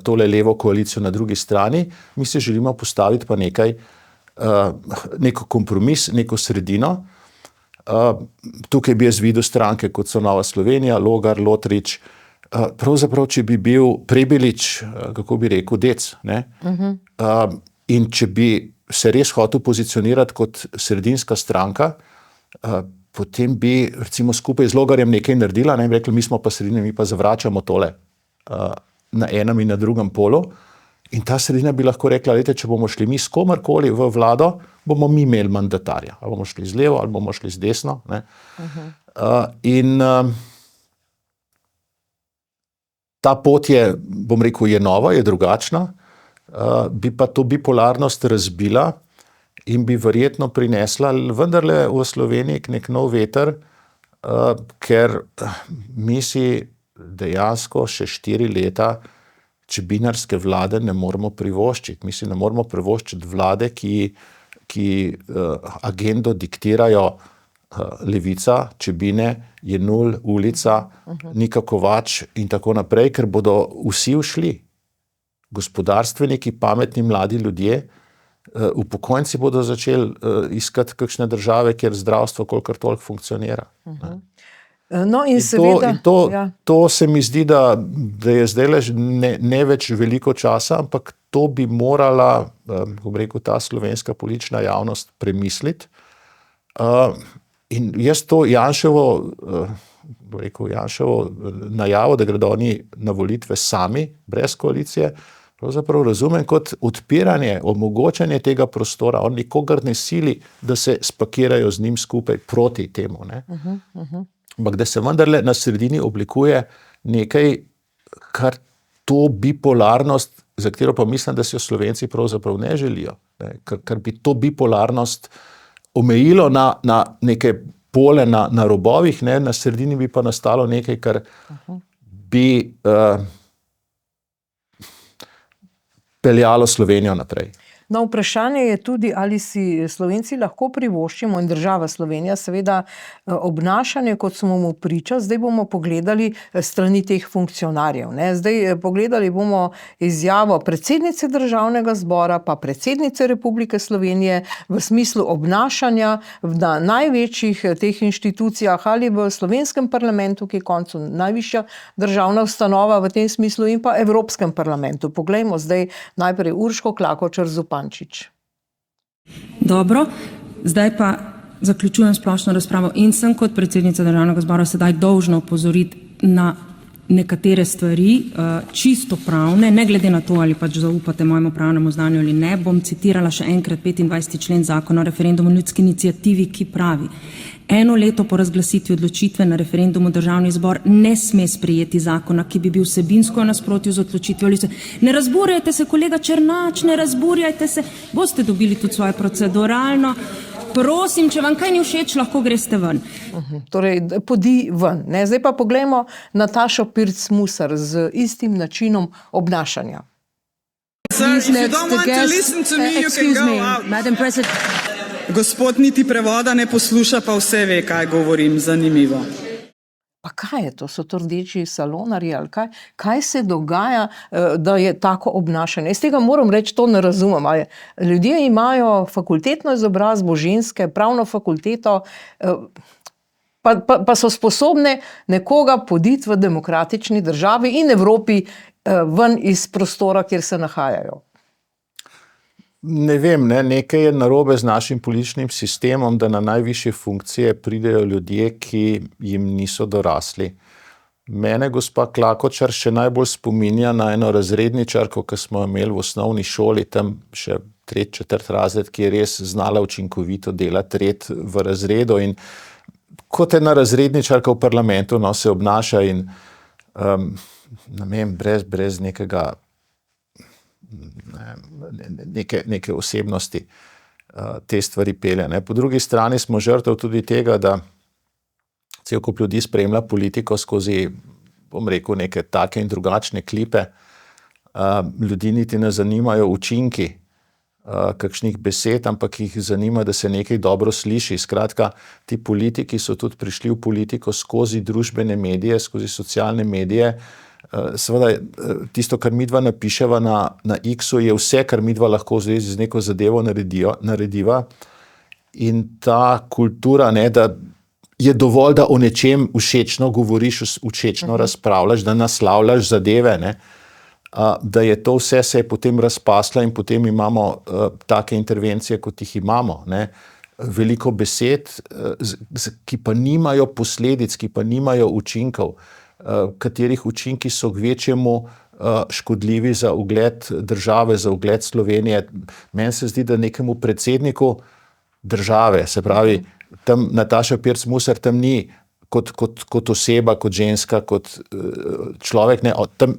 tole levo koalicijo na drugi strani. Mi se želimo postaviti pa neko kompromis, neko sredino. Tukaj bi jaz videl stranke, kot so Nova Slovenija, Logar, Lotrič, pravzaprav, če bi bil Prebilič, kako bi rekel, dec, ne? In če bi se res hotel pozicionirati kot sredinska stranka, potem bi recimo skupaj z Logarjem nekaj naredila, ne, in rekli, mi smo pa sredina, mi pa zavračamo tole na enem in na drugem polu. In ta sredina bi lahko rekla, lejte, če bomo šli mi s komarkoli v vlado, bomo mi imeli mandatarja. Ali bomo šli z levo, ali bomo šli z desno. Ne. Ta pot je, bom rekel, je nova, je drugačna, bi pa to bipolarnost razbila in bi verjetno prinesla vendarle v Sloveniji nek nov veter, ker mi si dejansko še 4 leta čebinarske vlade ne moremo privoščiti. Mi si ne moremo privoščiti vlade, ki agendo diktirajo Levica, Čebine, Jenull, Ulica, Nika Kovač in tako naprej, ker bodo vsi ušli. Gospodarstveniki, pametni mladi ljudje, upokojenci bodo začeli iskati kakšne države, kjer zdravstvo kolikor toliko funkcionira. No in seveda, to se mi zdi, da je zdaj ne več veliko časa, ampak to bi morala, bom rekel, ta slovenska politična javnost premisliti. In jaz to Janševo najavo, da gredo oni na volitve sami, brez koalicije, pravzaprav razumem kot odpiranje, omogočanje tega prostora. On nikogar ne sili, da se spakirajo z njim skupaj proti temu. Ne? Ampak da se vendarle na sredini oblikuje nekaj, kar to bipolarnost, za katero pa mislim, da si jo Slovenci pravzaprav ne želijo, ne? Kar bi to bipolarnost omejilo na neke pole na robovih, ne? Na sredini bi pa nastalo nekaj, kar bi peljalo Slovenijo naprej. No, vprašanje je tudi, ali si Slovenci lahko privoščimo in država Slovenija seveda obnašanje, kot smo mu priča. Zdaj bomo pogledali strani teh funkcionarjev. Ne? Zdaj pogledali bomo izjavo predsednice Državnega zbora, pa predsednice Republike Slovenije v smislu obnašanja na največjih teh inštitucijah ali v slovenskem parlamentu, ki je koncu najvišja državna ustanova v tem smislu, in pa Evropskem parlamentu. Poglejmo zdaj najprej Urško Klakočar Zupančič. Dobro, zdaj pa zaključujem splošno razpravo in sem kot predsednica Državnega zbora sedaj dolžna opozoriti na nekatere stvari, čisto pravne, ne glede na to, ali pač zaupate mojemu pravnemu znanju ali ne. Bom citirala še enkrat 25. člen Zakona o referendumu in ljudski iniciativi, ki pravi: 1 leto po razglasitvi odločitve na referendumu Državni zbor ne sme sprejeti zakona, ki bi bil vsebinsko v nasprotju z odločitvijo. Ne razburjajte se, kolega Černač, ne razburjajte se, boste dobili tudi svoje proceduralno. Prosim, če vam kaj ni všeč, lahko greste ven. Torej, podi ven. Ne? Zdaj pa poglejmo Natašo Pirc Musar z istim načinom obnašanja. Gospod niti prevoda ne posluša, pa vse ve, kaj govorim, zanimivo. Pa kaj je to? So to rdeči salonarji ali kaj? Kaj se dogaja, da je tako obnašanje? Jaz tega moram reči, to ne razumem. Ljudje imajo fakultetno izobrazbo, ženske, pravno fakulteto, pa so sposobne nekoga poditi v demokratični državi in Evropi ven iz prostora, kjer se nahajajo. Ne vem, nekaj je narobe z našim političnim sistemom, da na najvišje funkcije pridejo ljudje, ki jim niso dorasli. Mene gospa Klakočar še najbolj spominja na eno razredničarko, ki smo imeli v osnovni šoli, tam še 3., 4. razred, ki je res znala učinkovito delati red v razredu, in kot ena razredničarka v parlamentu se obnaša in ne vem, brez nekega neke osebnosti te stvari pelje. Po drugi strani smo žrtev tudi tega, da cel kup ljudi spremlja politiko skozi, bom rekel, neke take in drugačne klipe. Ljudi niti ne zanimajo učinki kakšnih besed, ampak jih zanima, da se nekaj dobro sliši. Skratka, ti politiki so tudi prišli v politiko skozi družbene medije, skozi socialne medije. Seveda, tisto, kar midva napiševa na X-u, je vse, kar midva lahko v zvezi z neko zadevo narediva. In ta kultura, ne, da je dovolj, da o nečem všečno govoriš, všečno razpravljaš, da naslavljaš zadeve, ne, da je to vse se je potem razpasla in potem imamo take intervencije, kot jih imamo, ne. Veliko besed, ki pa nimajo posledic, ki pa nimajo učinkov, katerih učinki so kvečjemu škodljivi za ugled države, za ugled Slovenije. Meni se zdi, da nekemu predsedniku države, se pravi, tam Nataša Pirc Musar tam ni kot oseba, kot ženska, kot človek, ne,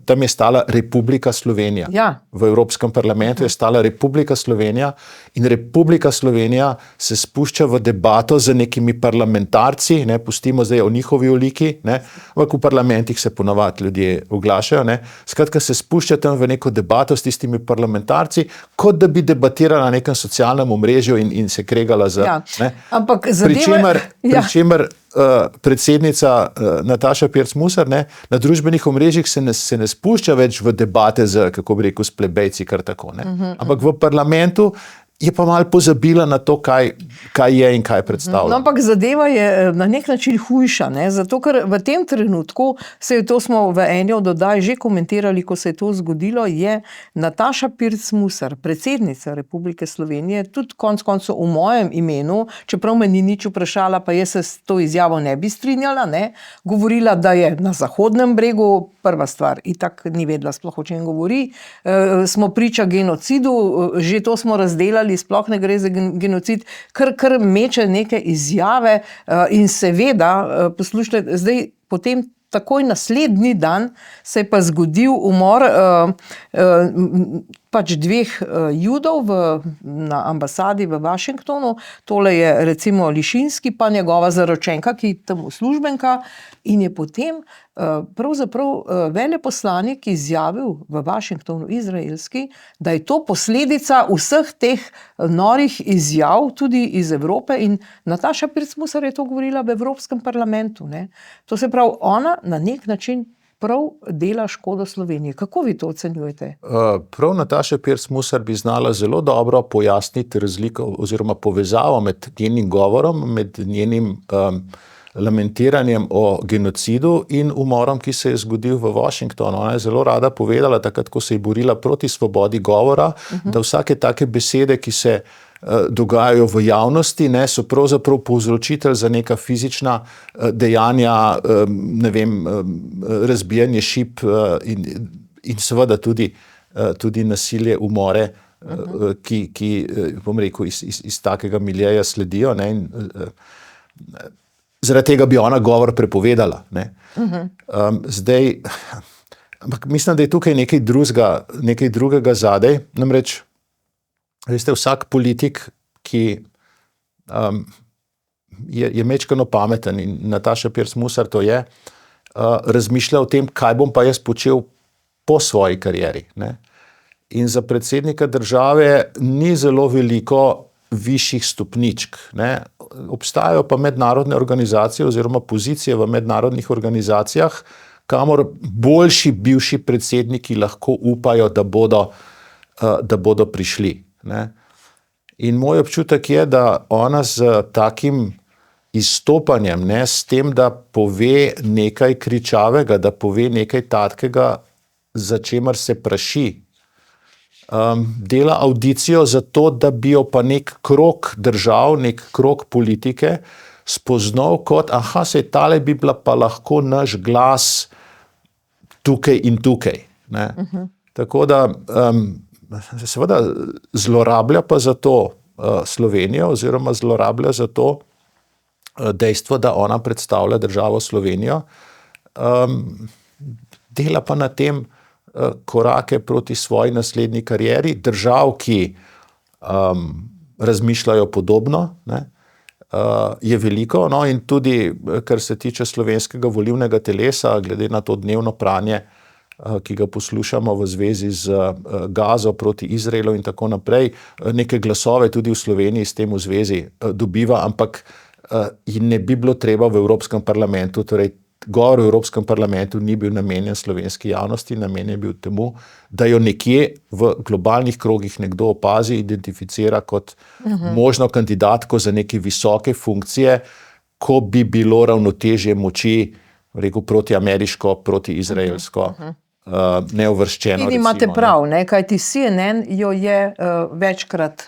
tam je stala Republika Slovenija. Ja. V Evropskem parlamentu je stala Republika Slovenija in Republika Slovenija se spušča v debato z nekimi parlamentarci, ne, pustimo zdaj o njihovi oliki, ne, ampak v parlamentih se ponavadi ljudje oglašajo, ne, skratka se spušča tam v neko debato s tistimi parlamentarci, kot da bi debatirala na nekem socialnem omrežju in se kregala za, Ja. ne. Ampak zadeva... Pri čemer predsednica Nataša Pirc Musar, ne, na družbenih omrežjih se ne spušča več v debate z, kako bi rekel, s plebejci kar tako, ne. Ampak v parlamentu je pa malo pozabila na to, kaj je in kaj predstavlja. No, ampak zadeva je na nek način hujša, ne? Zato ker v tem trenutku, to smo v eni od oddaj že komentirali, ko se je to zgodilo, je Nataša Pirc Musar, predsednica Republike Slovenije, tudi konec koncev v mojem imenu, čeprav me ni nič vprašala, pa jaz se s to izjavo ne bi strinjala, ne? Govorila, da je na Zahodnem bregu, prva stvar, itak ni vedela sploh, o čem govori, smo priča genocidu, že to smo razdelali, sploh ne gre za genocid, kar meče neke izjave in seveda, poslušajte, zdaj potem takoj naslednji dan se je pa zgodil umor pač dveh Judov na ambasadi v Washingtonu, tole je recimo Lišinski, pa njegova zaročenka, ki je tam uslužbenka, in je potem pravzaprav veleposlanik izjavil v Washingtonu, izraelski, da je to posledica vseh teh norih izjav tudi iz Evrope, in Nataša Pirc Musar je to govorila v Evropskem parlamentu, ne. To se pravi, ona na nek način prav dela škodo Sloveniji. Kako vi to ocenjujete? Prav Nataša Pirc Musar bi znala zelo dobro pojasniti razliko oziroma povezavo med njenim govorom, med njenim lamentiranjem o genocidu in umorom, ki se je zgodil v Washingtonu. Ona je zelo rada povedala, takrat, ko se je borila proti svobodi govora, da vsake take besede, ki se dogajajo v javnosti, ne, so pravzaprav povzročitelj za neka fizična dejanja, ne vem, razbijanje šip in seveda tudi nasilje, umore, ki bom rekel, iz takega miljeja sledijo, ne, in zaradi tega bi ona govor prepovedala, ne. Zdaj, ampak mislim, da je tukaj nekaj drugega zadaj, namreč, veste, vsak politik, ki je majčkeno pameten, in Nataša Pirc Musar to je, razmišlja o tem, kaj bom pa jaz počel po svoji karieri, ne. In za predsednika države ni zelo veliko višjih stopničk, ne. Obstajajo pa mednarodne organizacije oziroma pozicije v mednarodnih organizacijah, kamor boljši bivši predsedniki lahko upajo, da bodo prišli, ne. In moj občutek je, da ona z takim izstopanjem, ne, s tem, da pove nekaj kričavega, da pove nekaj takega, za čemer se praši, dela audicijo za to, da bi jo pa nek krog držav, nek krog politike spoznal kot, sej tale bi bila pa lahko naš glas tukaj in tukaj, ne. Tako da seveda zlorablja pa za to Slovenijo oziroma zlorablja za to dejstvo, da ona predstavlja državo Slovenijo, dela pa na tem korake proti svoji naslednji karieri, držav, ki razmišljajo podobno, ne, je veliko, no, in tudi, kar se tiče slovenskega volilnega telesa, glede na to dnevno pranje ki ga poslušamo v zvezi z Gazo proti Izraelu in tako naprej, neke glasove tudi v Sloveniji s tem v zvezi dobiva, ampak ne bi bilo treba v Evropskem parlamentu, torej govor v Evropskem parlamentu ni bil namenjen slovenski javnosti, namenjen je bil temu, da jo nekje v globalnih krogih nekdo opazi, identificira kot možno kandidatko za neke visoke funkcije, ko bi bilo ravnotežje moči, rekel, protiameriško, protiizraelsko, neuvrščeno. In imate prav, ne, kajti CNN jo je večkrat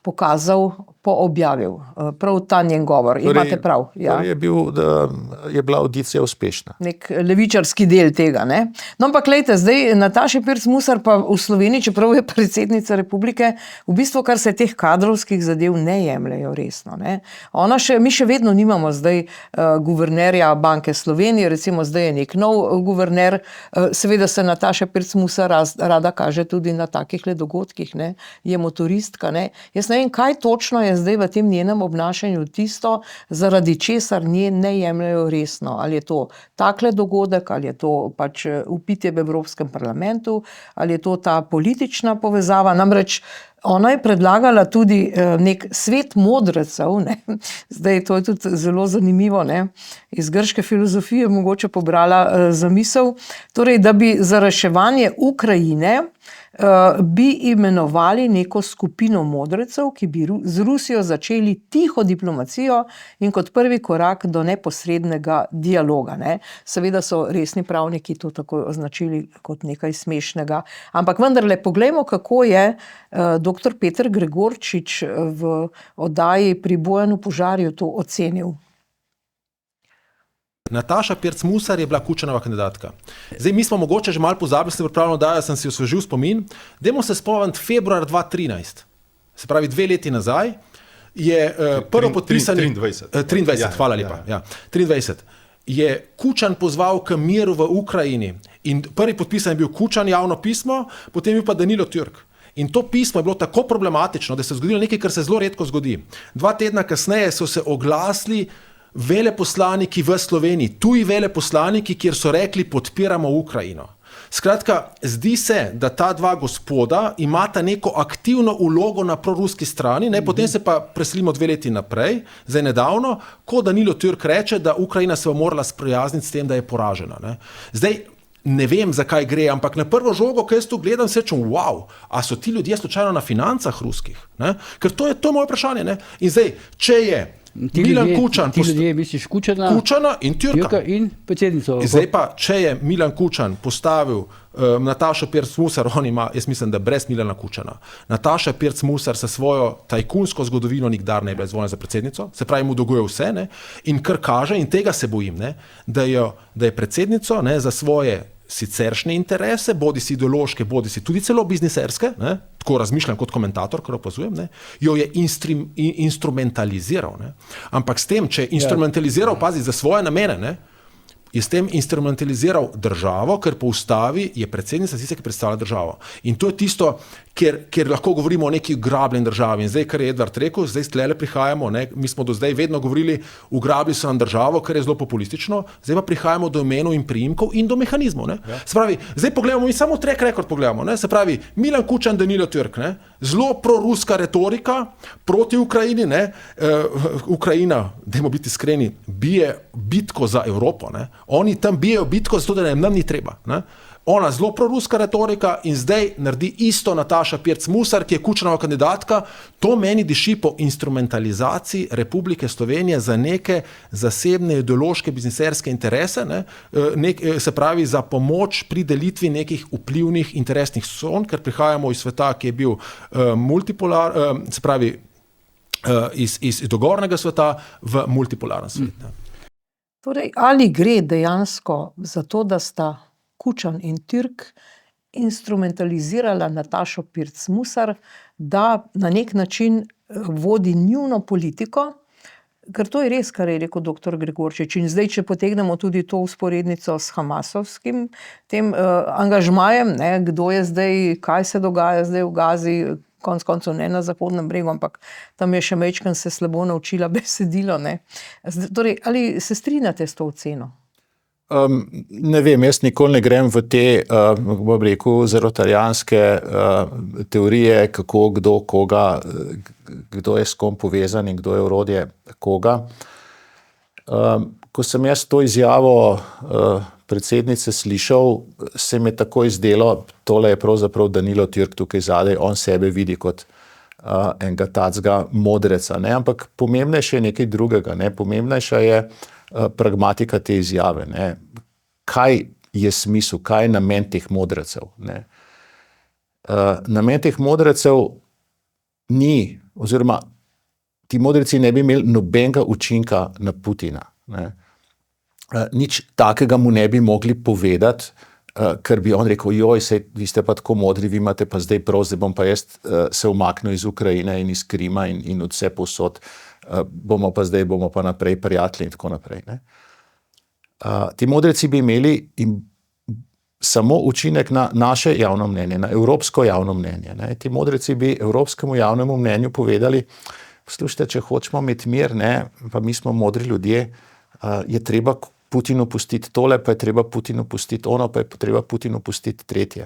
pokazal, poobjavil. Prav ta njen govor. Imate prav. Ja. Je bila audicija uspešna. Nek levičarski del tega. Ne? No, ampak glejte, zdaj Nataša Pirc Musar pa v Sloveniji, čeprav je predsednica republike, v bistvu, kar se teh kadrovskih zadev ne jemljejo resno. Ne? Mi še vedno nimamo zdaj guvernerja Banke Slovenije, recimo zdaj je nek nov guverner, seveda se Nataša Pirc Musar rada kaže tudi na takih dogodkih, ne? Je motoristka. Ne? Jaz ne vem, kaj točno je zdaj v tem njenem obnašanju tisto, zaradi česar nje ne jemljajo resno. Ali je to takle dogodek, ali je to pač vpitje v Evropskem parlamentu, ali je to ta politična povezava. Namreč ona je predlagala tudi nek svet modrecev, ne? Zdaj to je tudi zelo zanimivo, ne? Iz grške filozofije mogoče pobrala zamisel, torej, da bi za reševanje Ukrajine bi imenovali neko skupino modrecev, ki bi z Rusijo začeli tiho diplomacijo in kot prvi korak do neposrednega dialoga. Ne? Seveda so resni pravniki to tako označili kot nekaj smešnega. Ampak vendarle, poglejmo, kako je dr. Peter Gregorčič v oddaji Pri Bojanu Požarju to ocenil. Nataša Pirc Musar je bila Kučanova kandidatka. Zdaj, mi smo mogoče že malo pozabili, sem pripravljeno, da sem si osvežil spomin. Dajmo se spomniti februar 2013, se pravi 2 leti nazaj, je prvo podpisani... 23, hvala lepa. Ja. 23. Je Kučan pozval k miru v Ukrajini in prvi podpisan je bil Kučan, javno pismo, potem je bil pa Danilo Türk. In to pismo je bilo tako problematično, da se je zgodilo nekaj, kar se zelo redko zgodi. 2 tedna kasneje so se oglasili veleposlaniki v Sloveniji, tuji veleposlaniki, kjer so rekli, podpiramo Ukrajino. Skratka, zdi se, da ta dva gospoda imata neko aktivno vlogo na proruski strani, ne? Potem se pa preselimo 2 leti naprej, zdaj nedavno, ko Danilo Türk reče, da Ukrajina se bo morala sprijazniti s tem, da je poražena. Ne? Zdaj, ne vem, zakaj gre, ampak na prvo žogo, ko jaz tu gledam, se rečem, wow, a so ti ljudje slučajno na financah ruskih? Ne? Ker to je moje vprašanje. Ne? In zdaj, če je Milan Kučan, ti ljudje misliš Kučana in Türka in predsednico. Zdaj pa, če je Milan Kučan postavil Natašo Pirc Musar, on ima, jaz mislim, da brez Milana Kučana. Nataša Pirc Musar sa svojo tajkunsko zgodovino nikdar ne bi bila izvoljena za predsednico, se pravi, mu dolguje vse, ne? In kar kaže, in tega se bojim, ne? Da je predsednico, ne, za svoje siceršnje interese, bodi si ideološke, bodi si tudi celo bizniserske, ne, tako razmišljam kot komentator, kar opazujem, ne, jo je instrumentaliziral. Ne. Ampak s tem, če je instrumentaliziral, pazi, za svoje namene, ne, je s tem instrumentaliziral državo, ker po ustavi je predsednica tista, ki predstavlja državo. In to je tisto, ker lahko govorimo o neki ugrabljeni državi. In zdaj, kar je Edvard rekel, zdaj stlele prihajamo, ne, mi smo do zdaj vedno govorili, ugrabili so nam državo, kar je zelo populistično, zdaj pa prihajamo do imenov in priimkov in do mehanizmov. Ne. Se pravi, zdaj pogledamo, mi samo track record pogledamo, ne, se pravi, Milan Kučan, Danilo Türk, ne, zelo proruska retorika proti Ukrajini, ne, Ukrajina, dajmo biti iskreni, bije bitko za Evropo, ne, oni tam bijejo bitko, zato da nam ni treba, ne. Ona zelo proruska retorika in zdaj naredi isto Nataša Pirc Musar, ki je Kučanova kandidatka. To meni diši po instrumentalizaciji Republike Slovenije za neke zasebne ideološke bizniserske interese, ne? Se pravi za pomoč pri delitvi nekih vplivnih interesnih con, ker prihajamo iz sveta, ki je bil se pravi iz dogovornega sveta v multipolaren svet. Torej, ali gre dejansko za to, da sta Kučan in Türk instrumentalizirala Natašo Pirc Musar, da na nek način vodi njuno politiko, ker to je res, kar je rekel dr. Gregorčič. In zdaj, če potegnemo tudi to usporednico s hamasovskim tem angažmajem, ne, kdo je zdaj, kaj se dogaja zdaj v Gazi, konec koncev ne na Zahodnem bregu, ampak tam je še majčkeno se slabo naučila besedilo. Ne. Torej, ali se strinjate s to oceno? Ne vem, jaz nikoli ne grem v te, bom rekel, zarotarijanske teorije, kako, kdo, koga, kdo je s kom povezan in kdo je orodje koga. Ko sem jaz to izjavo predsednice slišal, se mi je takoj zdelo, tole je pravzaprav Danilo Türk tukaj zadaj, on sebe vidi kot enega tacga modreca, ne? Ampak pomembnejše je nekaj drugega, ne? Pomembnejša je pragmatika te izjave, ne? Kaj je smisel, kaj je namen teh modrecev, ne? Namen teh modrecev ni, oziroma ti modreci ne bi imeli nobenega učinka na Putina, ne? Nič takega mu ne bi mogli povedati, ker bi on rekel, joj, sej, vi ste pa tako modri, vi imate pa zdaj prav, zdaj bom pa jaz se umaknil iz Ukrajine in iz Krima in od vse povsod, bomo pa naprej prijatelji in tako naprej, ne. Ti modreci bi imeli samo učinek na naše javno mnenje, na evropsko javno mnenje, ne. Ti modreci bi evropskemu javnemu mnenju povedali, poslušajte, če hočemo imeti mir, ne, pa mi smo modri ljudje, je treba Putinu pustiti tole, pa je treba Putinu pustiti ono, pa je treba Putinu pustiti tretje.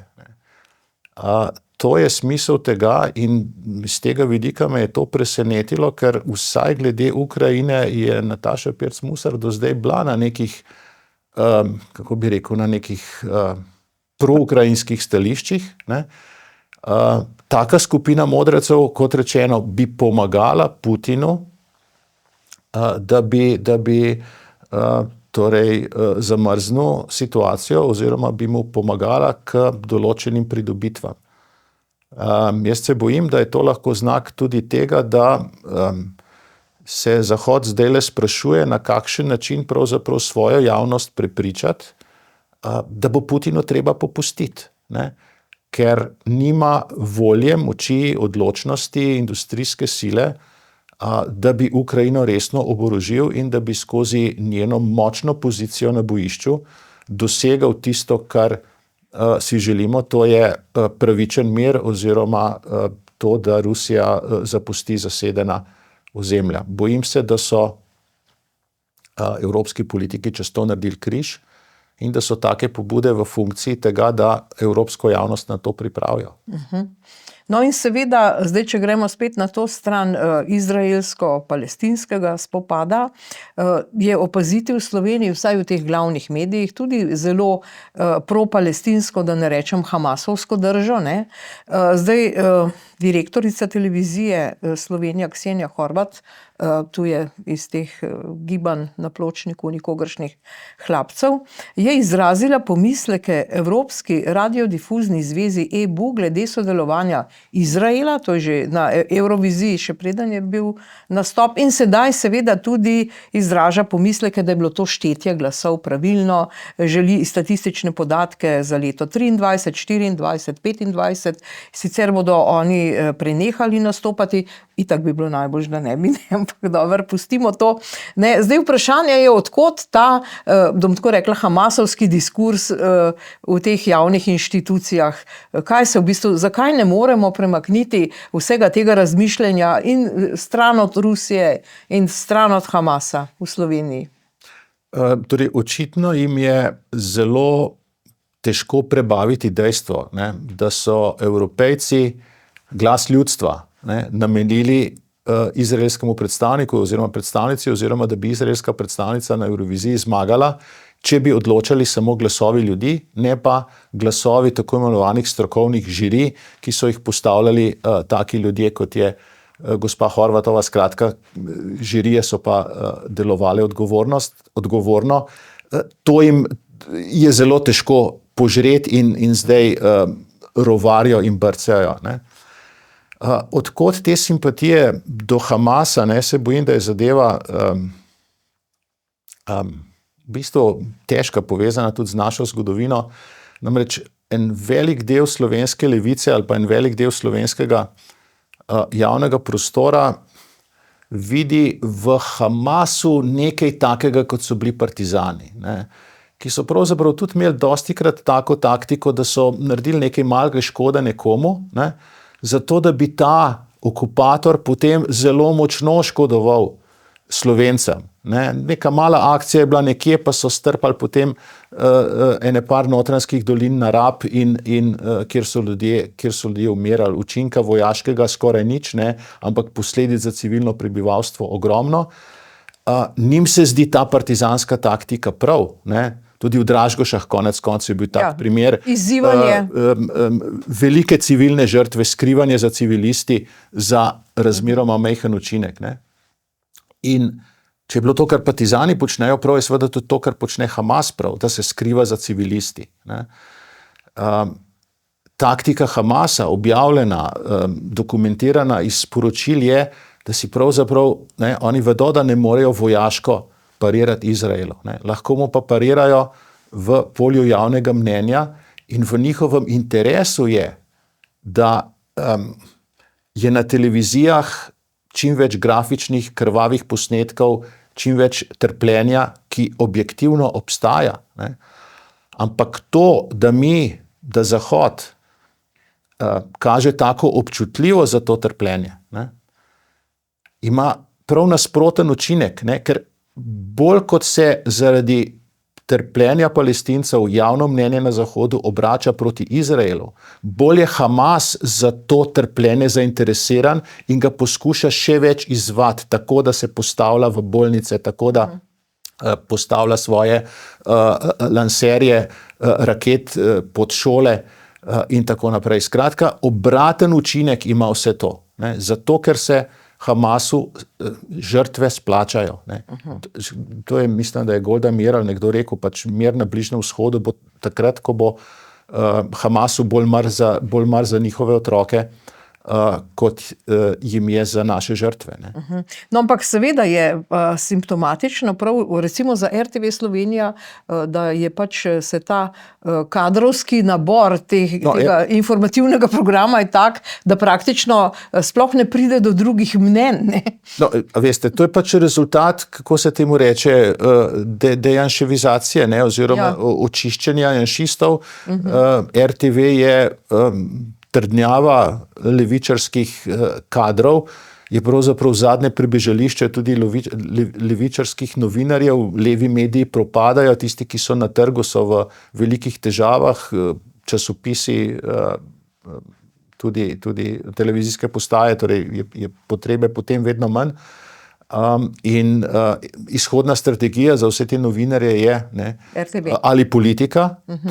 To je smisel tega in z tega vidika me je to presenetilo, ker vsaj glede Ukrajine je Nataša Pirc Musar do zdaj bila na nekih, kako bi rekel, na nekih proukrajinskih stališčih, ne. Taka skupina modrecev, kot rečeno, bi pomagala Putinu, da bi torej zamrznil situacijo oziroma bi mu pomagala k določenim pridobitvam. Jaz se bojim, da je to lahko znak tudi tega, da se Zahod zdajle sprašuje, na kakšen način pravzaprav svojo javnost prepričati, da bo Putinu treba popustiti, ne? Ker nima volje, moči, odločnosti, industrijske sile, da bi Ukrajino resno oborožil in da bi skozi njeno močno pozicijo na bojišču dosegal tisto, kar si želimo, to je pravičen mir oziroma to, da Rusija zapusti zasedena ozemlja. Bojim se, da so evropski politiki čez to naredili križ in da so take pobude v funkciji tega, da evropsko javnost na to pripravijo. No in seveda, zdaj, če gremo spet na to stran izraelsko-palestinskega spopada, je opaziti v Sloveniji, vsaj v teh glavnih medijih, tudi zelo pro-palestinsko, da ne rečem hamasovsko držo, ne. Zdaj, direktorica televizije Slovenija Ksenija Horvat, tu je iz teh gibanj na pločniku nikogaršnih hlapcev, je izrazila pomisleke Evropski radiodifuzni zvezi EBU glede sodelovanja Izraela, to je že na Evroviziji, še preden je bil nastop, in sedaj seveda tudi izraža pomisleke, da je bilo to štetje glasov pravilno, želi statistične podatke za leto 23, 24, 25, sicer bodo oni prenehali nastopati, itak bi bilo najbolj, da ne bi, ampak dobro, pustimo to. Ne, zdaj vprašanje je, odkot ta, bom tako rekla, hamasovski diskurs v teh javnih inštitucijah, kaj se v bistvu, zakaj ne moremo premakniti vsega tega razmišljanja in stran od Rusije in stran od Hamasa v Sloveniji? Torej, očitno jim je zelo težko prebaviti dejstvo, ne, da so Evropejci glas ljudstva, ne, namenili izraelskemu predstavniku oziroma predstavnici, oziroma da bi izraelska predstavnica na Evroviziji zmagala, če bi odločali samo glasovi ljudi, ne pa glasovi tako imenovanih strokovnih žirij, ki so jih postavljali taki ljudje, kot je gospa Horvatova. Skratka, žirije so pa delovale odgovorno. To jim je zelo težko požreti in zdaj rovarijo in brcajo, ne. Odkot te simpatije do Hamasa, ne, se bojim, da je zadeva v bistvu težko povezana tudi z našo zgodovino. Namreč en velik del slovenske levice ali pa en velik del slovenskega javnega prostora vidi v Hamasu nekaj takega, kot so bili partizani, ne, ki so pravzaprav tudi imeli dostikrat tako taktiko, da so naredili nekaj malega škoda nekomu, ne, zato da bi ta okupator potem zelo močno škodoval Slovencem. Ne? Neka mala akcija je bila nekje, pa so strpali potem ene par notranjskih dolin na Rab in kjer so ljudje umirali. Učinka vojaškega skoraj nič, ne? Ampak posledic za civilno prebivalstvo ogromno. Njim se zdi ta partizanska taktika prav, ne? Tudi v Dražgošah konec koncev je bil tak primer. Izzivanje. Velike civilne žrtve, skrivanje za civilisti za razmeroma majhen učinek. Ne? In če je bilo to, kar partizani počnejo prav, je seveda tudi to, kar počne Hamas prav, da se skriva za civilisti. Ne? Taktika Hamasa, objavljena, dokumentirana iz sporočil je, da si pravzaprav, ne, oni vedo, da ne morejo vojaško parirati Izraelu. Ne. Lahko mu pa parirajo v polju javnega mnenja in v njihovem interesu je, da je na televizijah čim več grafičnih, krvavih posnetkov, čim več trpljenja, ki objektivno obstaja. Ne. Ampak to, da Zahod kaže tako občutljivo za to trpljenje, ne, ima prav nasproten učinek, ne, ker bolj kot se zaradi trpljenja Palestincev javno mnenje na Zahodu obrača proti Izraelu, bolj je Hamas za to trpljenje zainteresiran in ga poskuša še več izzvati, tako da se postavlja v bolnice, tako da postavlja svoje lanserje raket pod šole in tako naprej. Skratka, obraten učinek ima vse to, ne, zato ker se Hamasu žrtve splačajo. Ne. To je, mislim, da je Golda Meir ali nekdo rekel, pač mir na Bližnjem vzhodu bo takrat, ko bo Hamasu bolj mar za njihove otroke, kot jim je za naše žrtve. Ne. No, ampak seveda je simptomatično, prav recimo za RTV Slovenija, da je pač se ta kadrovski nabor tega informativnega programa je tak, da praktično sploh ne pride do drugih mnenj. Ne? No, veste, to je pač rezultat, kako se temu reče, dejanševizacije, ne, oziroma očiščenja janšistov. RTV je trdnjava levičarskih kadrov, je pravzaprav zadnje pribežališče tudi levičarskih novinarjev, levi mediji propadajo, tisti, ki so na trgu, so v velikih težavah, časopisi, tudi televizijske postaje, torej je potrebe potem vedno manj. In izhodna strategija za vse te novinarje je, ne, ali politika,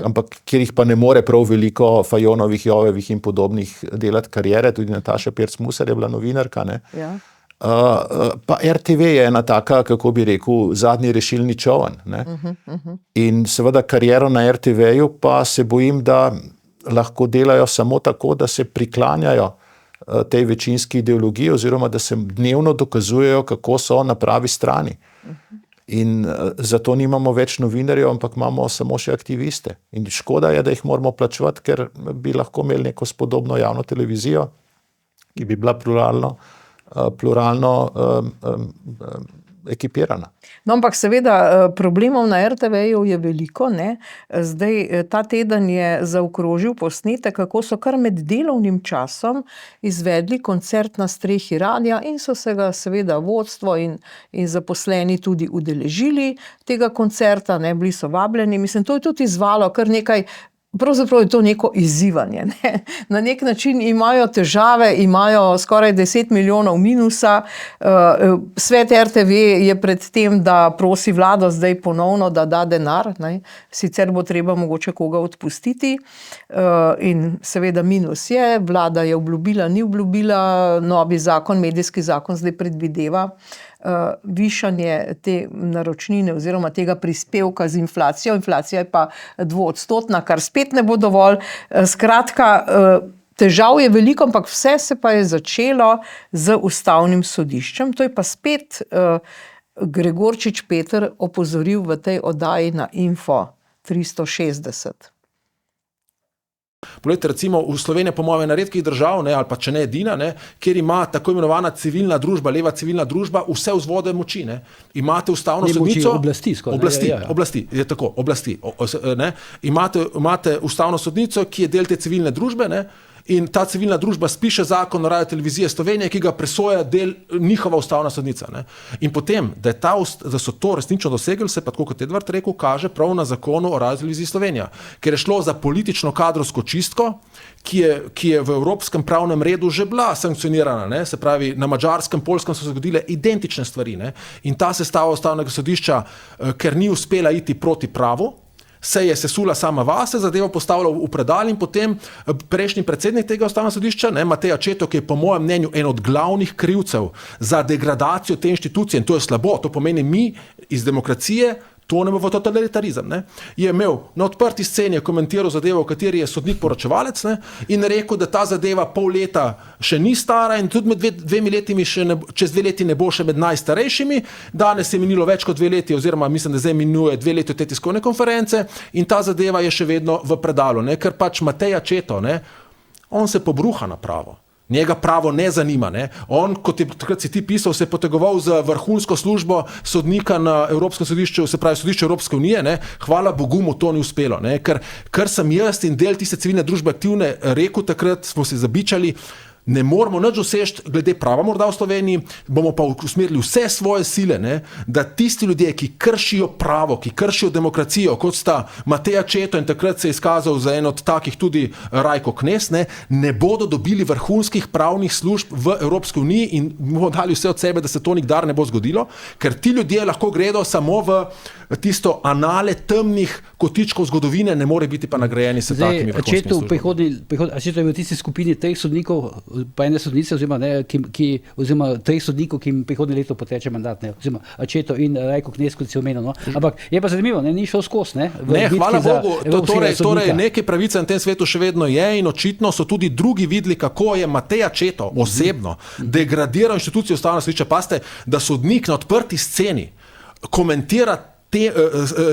ampak kjer jih pa ne more prav veliko Fajonovih, Jovevih in podobnih delati karijere, tudi Nataša Pirc-Musar je bila novinarka, ne. Pa RTV je ena taka, kako bi rekel, zadnji rešilni čoln, ne. In seveda kariero na RTV-ju pa se bojim, da lahko delajo samo tako, da se priklanjajo tej večinski ideologiji oziroma da se dnevno dokazujejo, kako so na pravi strani. In zato nimamo več novinarjev, ampak imamo samo še aktiviste. In škoda je, da jih moramo plačevati, ker bi lahko imeli neko spodobno javno televizijo, ki bi bila pluralno ekipirana. No, ampak seveda problemov na RTV-ju je veliko, ne. Zdaj, ta teden je zaokrožil posnetek, kako so kar med delovnim časom izvedli koncert na strehi radia in so se ga seveda vodstvo in zaposleni tudi udeležili tega koncerta, ne, bili so vabljeni. Mislim, to je tudi izzvalo kar nekaj. Pravzaprav je to neko izzivanje. Ne? Na nek način imajo težave, imajo skoraj 10 milijonov minusa. Svet RTV je pred tem, da prosi vlado zdaj ponovno, da da denar. Ne? Sicer bo treba mogoče koga odpustiti. In seveda minus je, vlada je obljubila, ni obljubila, novi zakon, medijski zakon zdaj predvideva višanje te naročnine oziroma tega prispevka z inflacijo. Inflacija je pa 2-odstotna, kar spet ne bo dovolj. Skratka, težav je veliko, ampak vse se pa je začelo z Ustavnim sodiščem. To je pa spet Gregorčič Peter opozoril v tej oddaji na Info 360. Poglejte, recimo v Sloveniji po mojem ena redkih držav, ne, ali pa če ne edina, ne, kjer ima tako imenovana civilna družba, leva civilna družba, vse vzvode moči. Ne. Imate ustavno sodnico. Oblasti, je tako, oblasti. Ne. Imate ustavno sodnico, ki je del te civilne družbe, ne, in ta civilna družba spiše zakon o Radioteleviziji Slovenije, ki ga presoja njihova ustavna sodnica. Ne. In potem, da so to resnično dosegli, se pa, tako kot Edvard rekel, kaže prav na zakonu o Radioteleviziji Slovenija, ker je šlo za politično kadrovsko čistko, ki je v evropskem pravnem redu že bila sankcionirana, ne? Se pravi, na Madžarskem, Poljskem so se zgodile identične stvari, ne? In ta sestava ustavnega sodišča, ker ni uspela iti proti pravu, se je sesula sama vase, zadevo postavila v predal in potem prejšnji predsednik tega ustavnega sodišča, ne, Matej Accetto, ki je po mojem mnenju en od glavnih krivcev za degradacijo te inštitucije, in to je slabo, to pomeni mi iz demokracije tonemo v totalitarizem, ne, je imel na odprti sceni komentiral zadevo, v kateri je sodnik poročevalec, ne, in rekel, da ta zadeva pol leta še ni stara in tudi med dvemi letimi čez 2 leti ne bo še med najstarejšimi. Danes je minilo več kot 2 leti, oziroma mislim, da zdaj minuje 2 leti od te tiskovne konference in ta zadeva je še vedno v predalu, ne, ker pač Matej Accetto, ne, on se pobruha na pravo. Njega pravo ne zanima. Ne? On, kot je takrat si ti pisal, se je potegoval za vrhunsko službo sodnika na Evropskem sodišču, se pravi sodišče Evropske unije. Ne? Hvala Bogu mu to ni uspelo. Ne? Ker sem jaz in del tiste civilne družbe aktivne rekel takrat, smo se zabičali, ne moramo nič doseči glede prava morda v Sloveniji, bomo pa usmerili vse svoje sile, ne, da tisti ljudje, ki kršijo pravo, ki kršijo demokracijo, kot sta Matej Accetto in takrat se je izkazal za en od takih tudi Rajko Knez, ne bodo dobili vrhunskih pravnih služb v Evropski uniji in bomo dali vse od sebe, da se to nikdar ne bo zgodilo, ker ti ljudje lahko gredo samo v tisto anale temnih kotičkov zgodovine, ne more biti pa nagrajeni s takimi vrhunskimi službami. Accetto je v tisti skupini teh sodnikov, pa ene sodnice, oziroma treh sodnikov, ki jim prihodnje leto poteče mandat, ne, oziroma Accetto in Rajko Knez, kot si omenil, no. Ampak je pa zanimivo, ne, ni šel skozi, ne. Ne, hvala Bogu, torej neke pravice na tem svetu še vedno je in očitno so tudi drugi videli, kako je Matej Accetto osebno degradiral inštitucijo ustavnega sodišča. Pazite, da sodnik na odprti sceni komentira te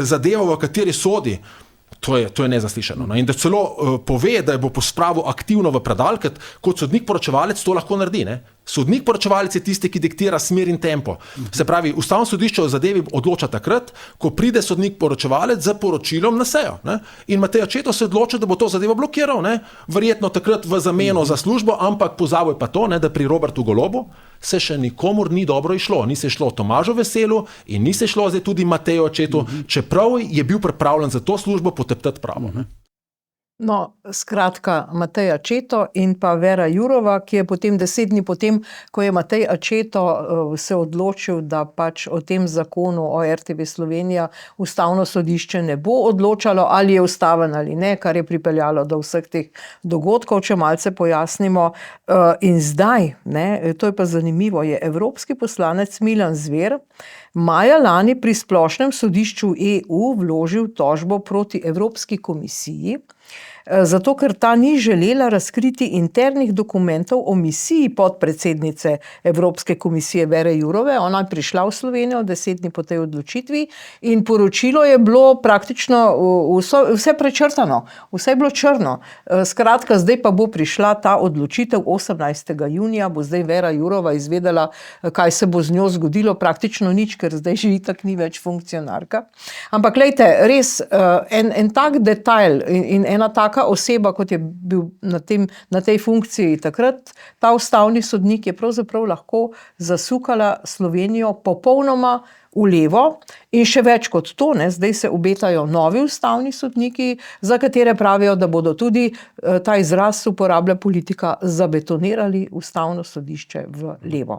zadevo, v kateri sodi. To je nezaslišano. No? In da celo pove, da bo pospravil aktivno v predal, ker kot sodnik poročevalec to lahko naredi. Ne? Sodnik poročevalec je tisti, ki diktira smer in tempo. Se pravi, ustavno sodišče o zadevi odloča takrat, ko pride sodnik poročevalec z poročilom na sejo. Ne? In Matej Accetto se odloča, da bo to zadevo blokiral. Ne? Verjetno takrat v zameno za službo, ampak pozabil pa to, ne, da pri Robertu Golobu se še nikomur ni dobro išlo. Ni se šlo Tomažu Veselu in ni se šlo zdaj tudi Mateju Accettu, čeprav je bil pripravljen za to službo poteptati pravo. Ne? No, skratka, Matej Accetto in pa Vera Jourova, ki je potem 10 dni potem, ko je Matej Accetto se odločil, da pač o tem zakonu o RTV Slovenija ustavno sodišče ne bo odločalo, ali je ustaven ali ne, kar je pripeljalo do vseh teh dogodkov, če malce pojasnimo. In zdaj, ne, to je pa zanimivo, je evropski poslanec Milan Zver maja lani pri Splošnem sodišču EU vložil tožbo proti Evropski komisiji, zato ker ta ni želela razkriti internih dokumentov o misiji podpredsednice Evropske komisije Vere Jourove. Ona je prišla v Slovenijo 10 dni po tej odločitvi in poročilo je bilo praktično vse prečrtano, vse je bilo črno. Skratka, zdaj pa bo prišla ta odločitev 18. junija, bo zdaj Vera Jourova izvedela, kaj se bo z njo zgodilo, praktično nič, ker zdaj že itak ni več funkcionarka. Ampak glejte, res en tak detajl in ena taka oseba, kot je bil na tej funkciji takrat, ta ustavni sodnik je pravzaprav lahko zasukala Slovenijo popolnoma v levo in še več kot to, ne, zdaj se obetajo novi ustavni sodniki, za katere pravijo, da bodo tudi, ta izraz uporablja politika, zabetonirali ustavno sodišče v levo.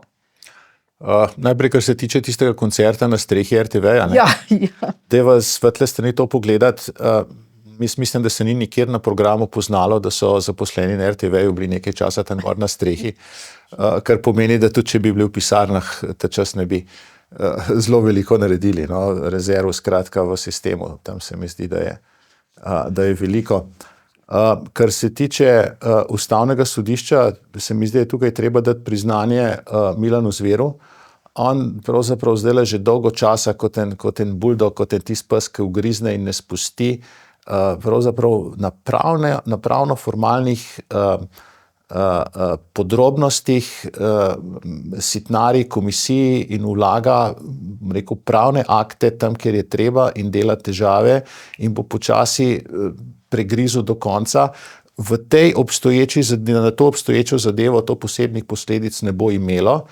Najprej, kar se tiče tistega koncerta na strehi RTV-ja, ne? Ja. Dajva s svetle strani to pogledati. Mislim, da se ni nikjer na programu poznalo, da so zaposleni na RTV-ju bili nekaj časa tam gor na strehi, kar pomeni, da tudi če bi bili v pisarnah, ta čas ne bi zelo veliko naredili. No? Rezerv skratka v sistemu, tam se mi zdi, da je veliko. Kar se tiče ustavnega sodišča, se mi zdi, da je tukaj treba dati priznanje Milanu Zveru. On pravzaprav zdaj že dolgo časa kot en buldog, kot en tist pes, ki ugrizne in ne spusti, pravzaprav na pravno-formalnih podrobnostih sitnari komisiji in vlaga, rekel, pravne akte tam, kjer je treba in dela težave in bo počasi pregrizel do konca. na to obstoječo zadevo to posebnih posledic ne bo imelo,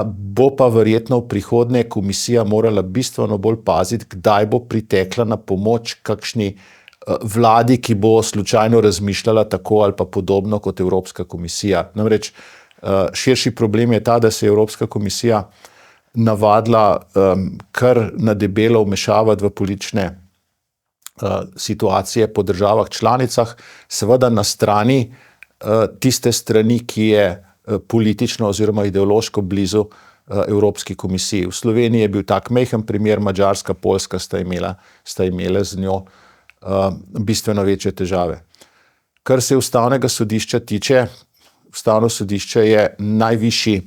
bo pa verjetno v prihodnje komisija morala bistveno bolj paziti, kdaj bo pritekla na pomoč kakšni vladi, ki bo slučajno razmišljala tako ali pa podobno kot Evropska komisija. Namreč širši problem je ta, da se je Evropska komisija navadila kar na debelo vmešavati v politične situacije po državah članicah, seveda na strani tiste strani, ki je politično oziroma ideološko blizu Evropski komisiji. V Sloveniji je bil tak majhen primer, Madžarska, Poljska sta imele z njo bistveno večje težave. Kar se Ustavnega sodišča tiče, Ustavno sodišče je najvišji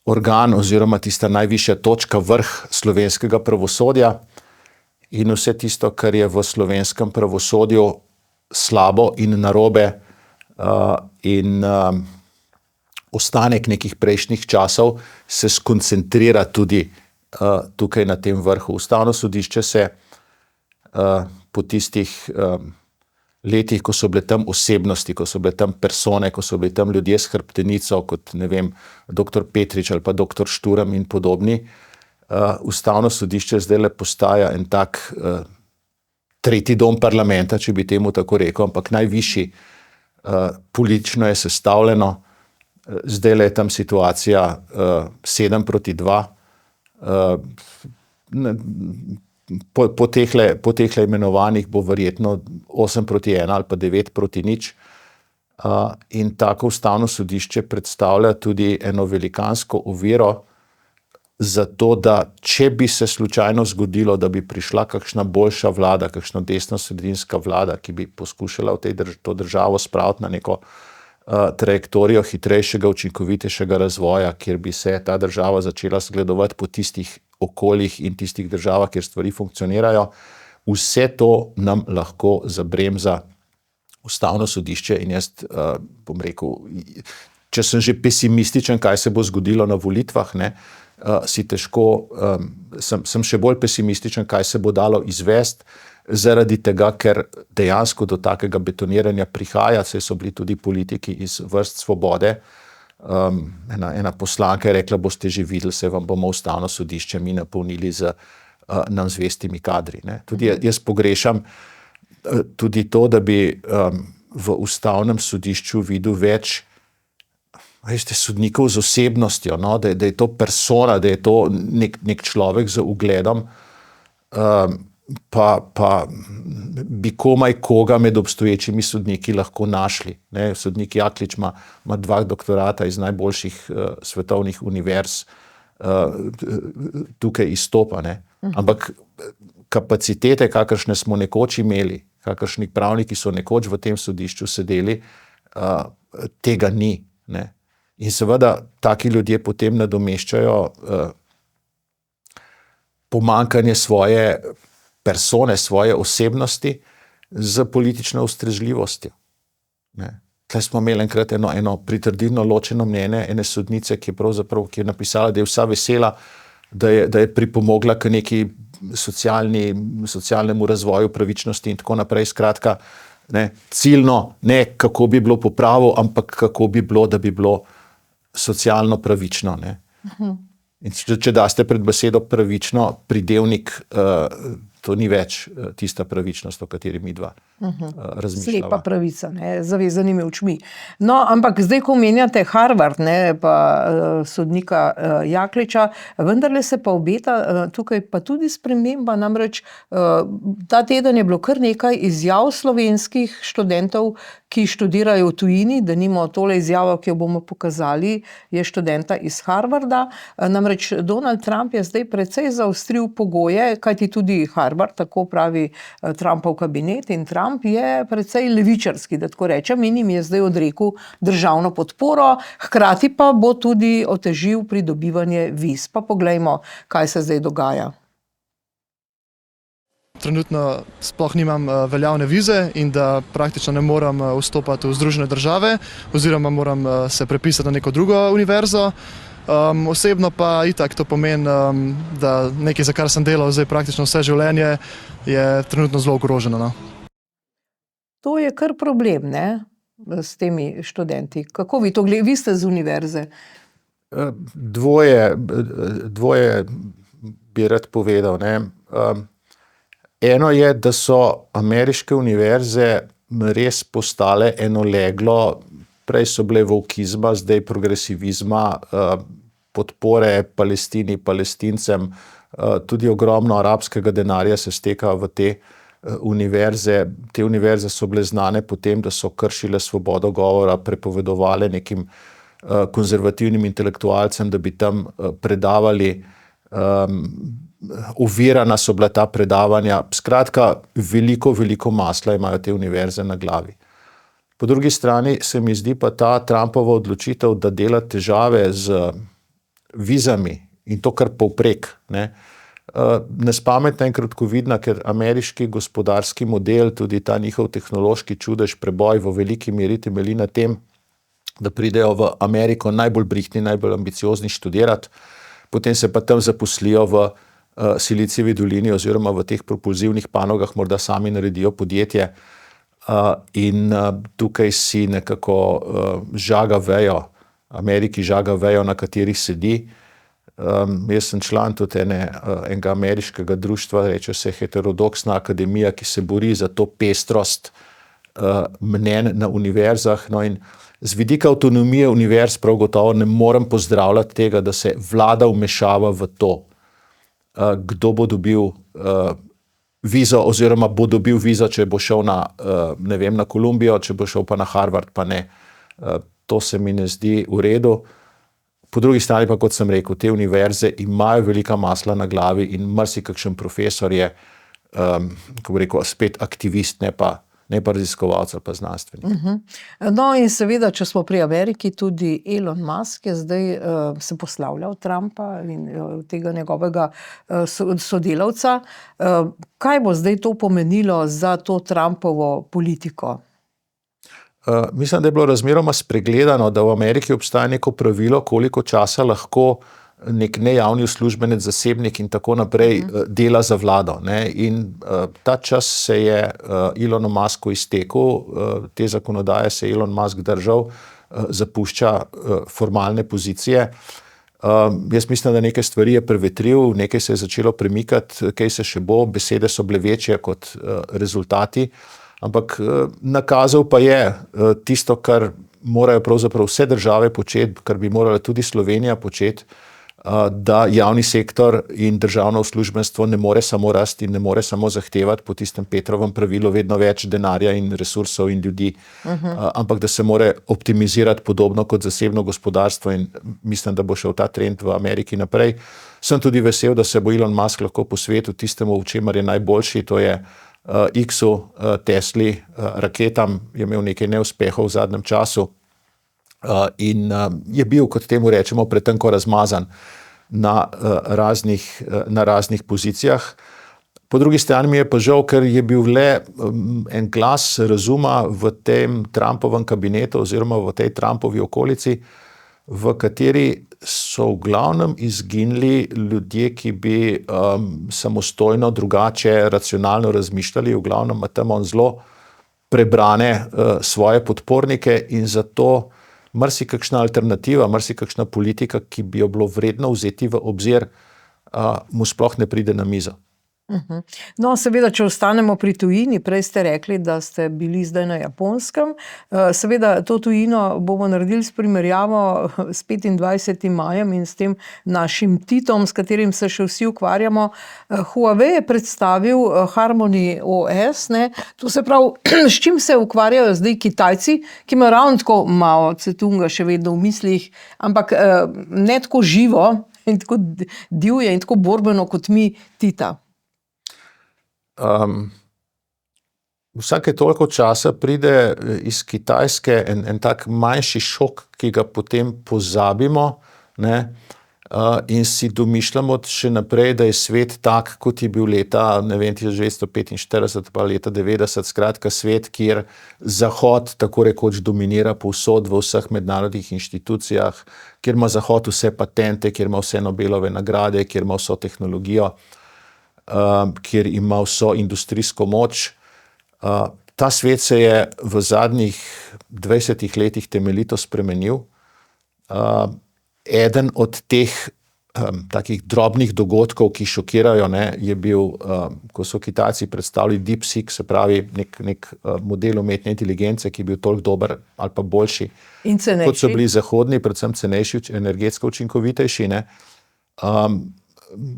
organ oziroma tista najvišja točka, vrh slovenskega pravosodja in vse tisto, kar je v slovenskem pravosodju slabo in narobe in ostanek nekih prejšnjih časov se skoncentrira tudi tukaj na tem vrhu. Ustavno sodišče se po tistih letih, ko so bile tam osebnosti, ko so bile tam persone, ko so bili tam ljudje s hrbtenico, kot ne vem, dr. Petrič ali pa dr. Šturm in podobni, Ustavno sodišče zdaj le postaja en tak tretji dom parlamenta, če bi temu tako rekel, ampak najvišji, politično je sestavljeno, zdaj le je tam situacija 7-2, po tehle imenovanjih bo verjetno 8-1 ali pa 9-0, in tako Ustavno sodišče predstavlja tudi eno velikansko oviro za to, da če bi se slučajno zgodilo, da bi prišla kakšna boljša vlada, kakšna desnosredinska vlada, ki bi poskušala to državo spraviti na neko trajektorijo hitrejšega, učinkovitejšega razvoja, kjer bi se ta država začela zgledovati po tistih okoljih in tistih državah, kjer stvari funkcionirajo, vse to nam lahko zabremza Ustavno sodišče in jaz bom rekel, če sem že pesimističen, kaj se bo zgodilo na volitvah, si težko, sem še bolj pesimističen, kaj se bo dalo izvesti, zaradi tega, ker dejansko do takega betoniranja prihaja, saj so bili tudi politiki iz vrst Svobode. Ena poslanka je rekla, boste že videli, se vam bomo Ustavno sodišče mi napolnili z nam zvestimi kadri. Tudi jaz pogrešam tudi to, da bi v Ustavnem sodišču videl več sodnikov z osebnostjo, da je to persona, da je to nek človek z ugledom, pa bi komaj koga med obstoječimi sodniki lahko našli. Sodnik Jaklič ima 2 doktorata iz najboljših svetovnih univerz, tukaj izstopa. Ampak kapacitete, kakršne smo nekoč imeli, kakršni pravniki so nekoč v tem sodišču sedeli, tega ni. In seveda taki ljudje potem nadomeščajo pomanjkanje svoje persone, svoje osebnosti z politično ustrežljivostjo. Tle smo imeli enkrat eno pritrdilno ločeno mnenje ene sodnice, ki je napisala, da je vsa vesela, da je pripomogla k neki socialnemu razvoju, pravičnosti in tako naprej. Skratka, ciljno ne kako bi bilo po pravu, ampak kako bi bilo, da bi bilo socialno pravično. In če daste pred besedo pravično, pridevnik, to ni več tista pravičnost, o kateri mi dva razmišljava. Slepa pravica, zavezanimi očmi. No, ampak zdaj, ko omenjate Harvard, pa sodnika Jakliča, vendarle se pa obeta tukaj pa tudi sprememba, namreč ta teden je bilo kar nekaj izjav slovenskih študentov, ki študirajo v tujini, denimo tole izjavo, ki jo bomo pokazali, je študenta iz Harvarda. Namreč Donald Trump je zdaj precej zaostril pogoje, kajti tudi Harvard, tako pravi Trumpov kabinet, in Trump je precej levičarski, da tako rečem, in jim je zdaj odrekel državno podporo, hkrati pa bo tudi otežil pridobivanje viz. Pa poglejmo, kaj se zdaj dogaja. Trenutno sploh nimam veljavne vize in da praktično ne moram vstopati v Združene države oziroma moram se prepisati na neko drugo univerzo. Osebno pa itak to pomeni, da nekaj, za kar sem delal zdaj praktično vse življenje, je trenutno zelo ogroženo. To je kar problem, ne? S temi študenti. Kako vi to gledate? Vi ste z univerze. Dvoje bi rad povedal, ne. Eno je, da so ameriške univerze res postale eno leglo, prej so bile vokizma, zdaj progresivizma, podpore Palestini, Palestincem, tudi ogromno arabskega denarja se steka v te univerze. Te univerze so bile znane po tem, da so kršile svobodo govora, prepovedovale nekim konzervativnim intelektualcem, da bi tam predavali, ovirana so bila ta predavanja. Skratka, veliko masla imajo te univerze na glavi. Po drugi strani se mi zdi pa ta Trumpova odločitev, da dela težave z vizami in to kar povprek, ne, nespametna in kratkovidna, ker ameriški gospodarski model, tudi ta njihov tehnološki čudež, preboj v veliki meri temelji na tem, da pridejo v Ameriko najbolj brihtni, najbolj ambiciozni študirati, potem se pa tam zaposlijo v Silicijevi dolini oziroma v teh propulzivnih panogah, morda sami naredijo podjetje in tukaj si nekako žaga vejo, Ameriki žaga vejo, na kateri sedi. Jaz sem član tudi enega ameriškega društva, reče se Heterodoksna akademija, ki se bori za to pestrost mnenj na univerzah. No, in z vidika avtonomije univerz prav gotovo ne morem pozdravljati tega, da se vlada vmešava v to, kdo bo dobil vizo oziroma bo dobil vizo, če bo šel na, ne vem, na Kolumbijo, če bo šel pa na Harvard, pa ne. To se mi ne zdi v redu. Po drugi strani pa, kot sem rekel, te univerze imajo velika masla na glavi in marsikakšen profesor je, kako bi rekel, spet aktivist, ne pa raziskovalec ali pa znanstvenik. No in seveda, če smo pri Ameriki, tudi Elon Musk je zdaj se poslavljal Trumpa in tega njegovega sodelavca. Kaj bo zdaj to pomenilo za to Trumpovo politiko? Mislim, da je bilo razmeroma spregledano, da v Ameriki obstaja neko pravilo, koliko časa lahko nek nejavni uslužbenec, zasebnik in tako naprej dela za vlado, ne. In ta čas se je Elonu Musku iztekel, te zakonodaje se Elon Musk držal, zapušča formalne pozicije. Jaz mislim, da nekaj stvari je prevetril, nekaj se je začelo premikati, kaj se še bo, besede so bile večje kot rezultati. Ampak nakazal pa je tisto, kar morajo pravzaprav vse države početi, kar bi morala tudi Slovenija početi, da javni sektor in državno uslužbenstvo ne more samo rasti in ne more samo zahtevati po tistem Petrovem pravilu vedno več denarja in resursov in ljudi, ampak da se more optimizirati podobno kot zasebno gospodarstvo in mislim, da bo šel ta trend v Ameriki naprej. Sem tudi vesel, da se bo Elon Musk lahko posvetil tistemu, v čemer je najboljši, to je X-u, Tesli, raketam, je imel nekaj neuspehov v zadnjem času in je bil, kot temu rečemo, pretenko razmazan na raznih pozicijah. Po drugi strani mi je pa žal, ker je bil le en glas razuma v tem Trumpovem kabinetu oziroma v tej Trumpovi okolici, v kateri so v glavnem izginili ljudje, ki bi samostojno, drugače, racionalno razmišljali, v glavnem ima tam on zelo prebrane svoje podpornike in zato marsikakšna alternativa, marsikakšna politika, ki bi jo bilo vredno vzeti v obzir, mu sploh ne pride na mizo. No, seveda, če ostanemo pri tujini, prej ste rekli, da ste bili zdaj na Japonskem. Seveda, to tujino bomo naredili s primerjavo s 25. majem in s tem našim Titom, s katerim se še vsi ukvarjamo. Huawei je predstavil Harmony OS, ne. To se pravi, s čim se ukvarjajo zdaj Kitajci, ki imajo ravno tako Mao Tse-tunga še vedno v mislih, ampak ne tako živo in tako divje in tako borbeno kot mi Tita. Vsake toliko časa pride iz Kitajske en tak manjši šok, ki ga potem pozabimo, ne, in si domišljamo še naprej, da je svet tak, kot je bil leta, ne vem, 1945 pa leta 90, skratka svet, kjer Zahod tako rekoč dominira povsod v vseh mednarodnih inštitucijah, kjer ima Zahod vse patente, kjer ima vse Nobelove nagrade, kjer ima vso tehnologijo, kjer ima vso industrijsko moč. Ta svet se je v zadnjih 20 letih temeljito spremenil. Eden od teh takih drobnih dogodkov, ki šokirajo, ne, je bil, ko so Kitajci predstavili DeepSeek, se pravi nek model umetne inteligence, ki je bil toliko dober ali pa boljši, kot so bili zahodni, predvsem cenejši, energetsko učinkovitejši. Ne.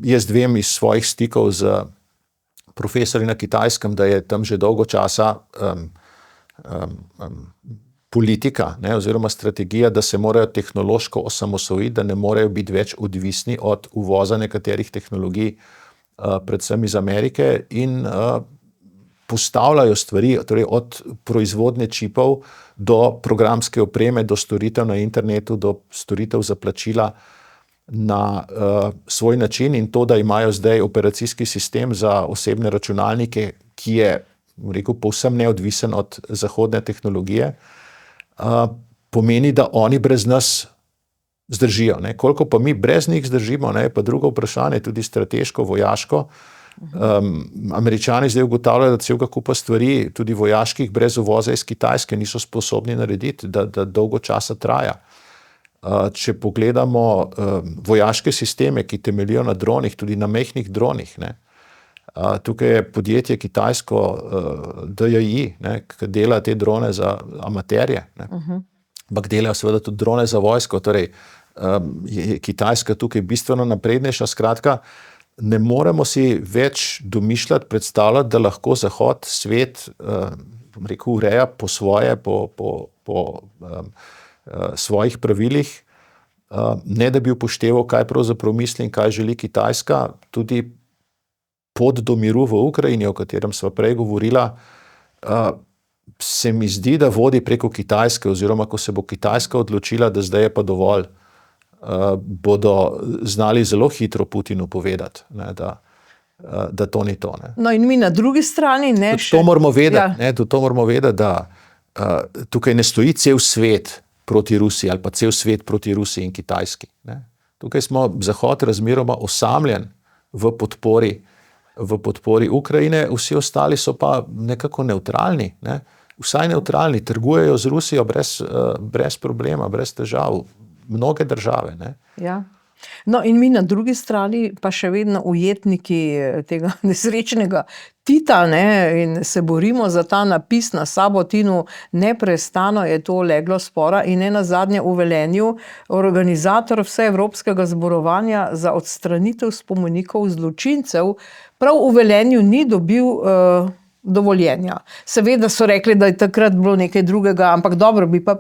Jaz vem iz svojih stikov z profesorji na Kitajskem, da je tam že dolgo časa politika, ne, oziroma strategija, da se morajo tehnološko osamosvojiti, da ne morejo biti več odvisni od uvoza nekaterih tehnologij, predvsem iz Amerike, in postavljajo stvari, torej od proizvodnje čipov do programske opreme, do storitev na internetu, do storitev za plačila na svoj način, in to, da imajo zdaj operacijski sistem za osebne računalnike, ki je, rekel, povsem neodvisen od zahodne tehnologije, pomeni, da oni brez nas zdržijo. Ne. Koliko pa mi brez njih zdržimo, ne, je pa drugo vprašanje, tudi strateško, vojaško. Američani zdaj ugotavljajo, da celega kupa stvari, tudi vojaških, brez uvoza iz Kitajske niso sposobni narediti, da dolgo časa traja. Če pogledamo vojaške sisteme, ki temeljijo na dronih, tudi na majhnih dronih, ne. Tukaj je podjetje kitajsko DJI, ne, ki dela te drone za amaterje, ne. Ampak delajo seveda tudi drone za vojsko, torej je Kitajska tukaj bistveno naprednejša. Skratka, ne moremo si več domišljati, predstavljati, da lahko Zahod svet, rekel, ureja po svoje, po svojih pravilih, ne da bi upošteval, kaj pravzaprav misli in kaj želi Kitajska. Tudi pot do miru v Ukrajini, o katerem sva prej govorila, se mi zdi, da vodi preko Kitajske, oziroma ko se bo Kitajska odločila, da zdaj je pa dovolj, bodo znali zelo hitro Putinu povedati, ne, da to ni to. Ne. No in mi na drugi strani, ne, to moramo vedeti, da tukaj ne stoji cel svet proti Rusiji ali pa cel svet proti Rusiji in Kitajski. Ne. Tukaj smo Zahod razmeroma osamljen v podpori Ukrajine, vsi ostali so pa nekako nevtralni, ne. Vsaj nevtralni, trgujejo z Rusijo brez problema, brez težav. Mnoge države. Ne. Ja. No in mi na drugi strani pa še vedno ujetniki tega nesrečnega Tita, ne, in se borimo za ta napis na Sabotinu, neprestano je to leglo spora, in nenazadnje v Velenju organizator vseevropskega zborovanja za odstranitev spomenikov zločincev prav v Velenju ni dobil dovoljenja. Seveda so rekli, da je takrat bilo nekaj drugega, ampak dobro bi pa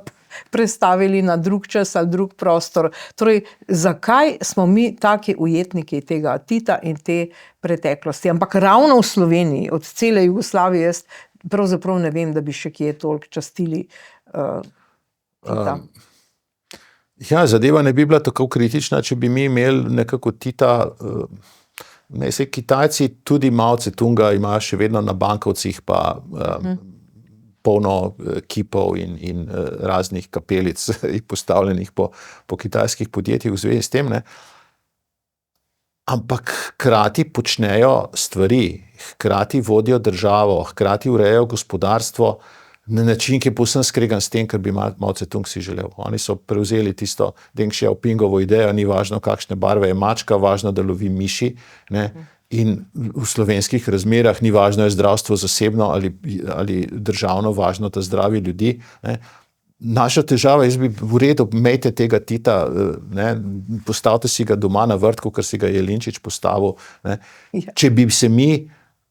prestavili na drug čas ali drug prostor. Torej, zakaj smo mi taki ujetniki tega Tita in te preteklosti? Ampak ravno v Sloveniji, od cele Jugoslavije, jaz pravzaprav ne vem, da bi še kje toliko častili Tita. Ja, zadeva ne bi bila tako kritična, če bi mi imeli nekako Tita. Ne, se Kitajci, tudi Mao Tse-tunga imajo še vedno na bankovcih pa polno kipov in raznih kapelic postavljenih po kitajskih podjetjih v zvezi s tem, ne. Ampak hkrati počnejo stvari, hkrati vodijo državo, hkrati urejajo gospodarstvo na način, ki je povsem skregan s tem, kar bi Mao Tse-tung si želel. Oni so prevzeli tisto Deng Xiaopingovo idejo, ni važno, kakšne barve je mačka, važno, da lovi miši, ne. In v slovenskih razmerah ni važno, je zdravstvo zasebno ali državno, važno, da zdravi ljudi, ne. Naša težava, jaz bi v redu, imejte tega Tita, ne, postavite si ga doma na vrt, kakor si ga Jelinčič postavil, ne. Če bi se mi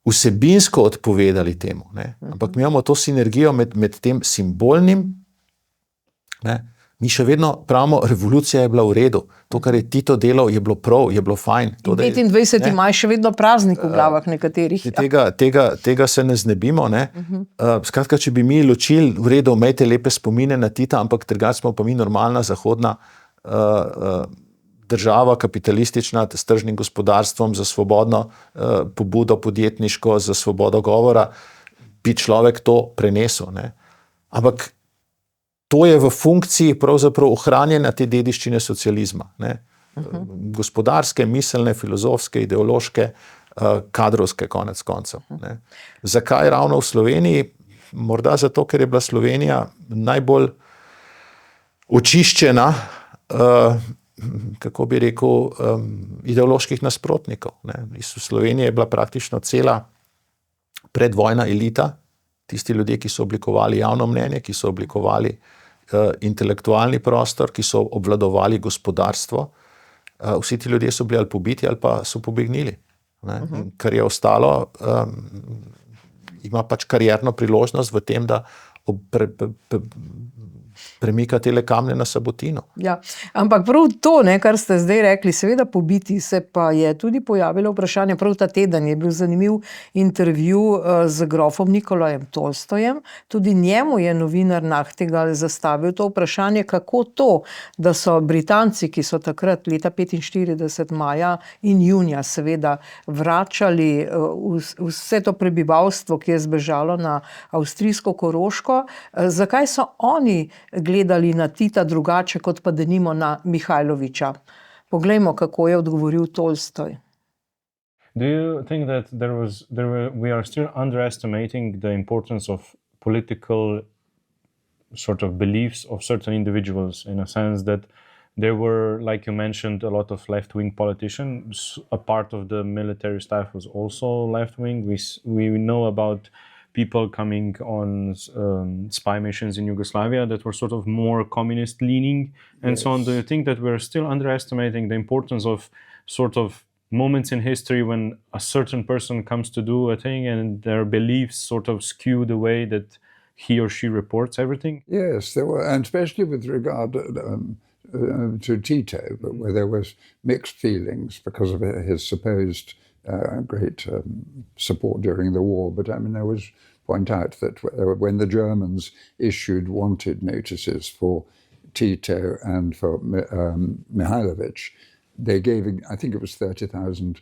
vsebinsko odpovedali temu, ne. Ampak mi imamo to sinergijo med tem simbolnim, ne. Mi še vedno pravimo, revolucija je bila v redu. To, kar je Tito delal, je bilo prav, je bilo fajn. To, 25. maj še vedno praznik v glavah nekaterih. Tega se ne znebimo. Ne. Skratka, če bi mi ločili, v redu, imejte lepe spomine na Tita, ampak drugače smo pa mi normalna zahodna država, kapitalistična, s tržnim gospodarstvom, za svobodno pobudo podjetniško, za svobodo govora, bi človek to prenesel. Ne. Ampak to je v funkciji pravzaprav ohranjanja te dediščine socializma. Ne. Gospodarske, miselne, filozofske, ideološke, kadrovske konec koncev. Ne. Zakaj ravno v Sloveniji? Morda zato, ker je bila Slovenija najbolj očiščena, kako bi rekel, ideoloških nasprotnikov. Iz Slovenije je bila praktično cela predvojna elita, tisti ljudje, ki so oblikovali javno mnenje, ki so oblikovali intelektualni prostor, ki so obvladovali gospodarstvo. Vsi ti ljudje so bili ali pobiti ali pa so pobegnili. Kar je ostalo, ima pač karierno priložnost v tem, da premika tele kamne na Sabotino. Ja, ampak prav to, kar ste zdaj rekli, seveda pobiti, se pa je tudi pojavilo vprašanje, prav ta teden je bil zanimiv intervju z grofom Nikolajem Tolstojem, tudi njemu je novinar Nachtigal zastavil to vprašanje, kako to, da so Britanci, ki so takrat leta 45 maja in junija seveda vračali vse to prebivalstvo, ki je zbežalo na avstrijsko Koroško, zakaj so oni gledali na Tita drugače, kot pa denimo na Mihajlovića. Poglejmo, kako je odgovoril Tolstoj. Do you think that we are still underestimating the importance of political sort of beliefs of certain individuals, in a sense that there were, like you mentioned, a lot of left-wing politicians. A part of the military staff was also left-wing. We know about people coming on spy missions in Yugoslavia that were sort of more communist-leaning and so on. Do you think that we're still underestimating the importance of sort of moments in history when a certain person comes to do a thing and their beliefs sort of skew the way that he or she reports everything? Yes, there were, and especially with regard to Tito, where there was mixed feelings because of his supposed great support during the war. But I mean, there was point out that when the Germans issued wanted notices for Tito and for Mihajlović, they gave, I think it was 30,000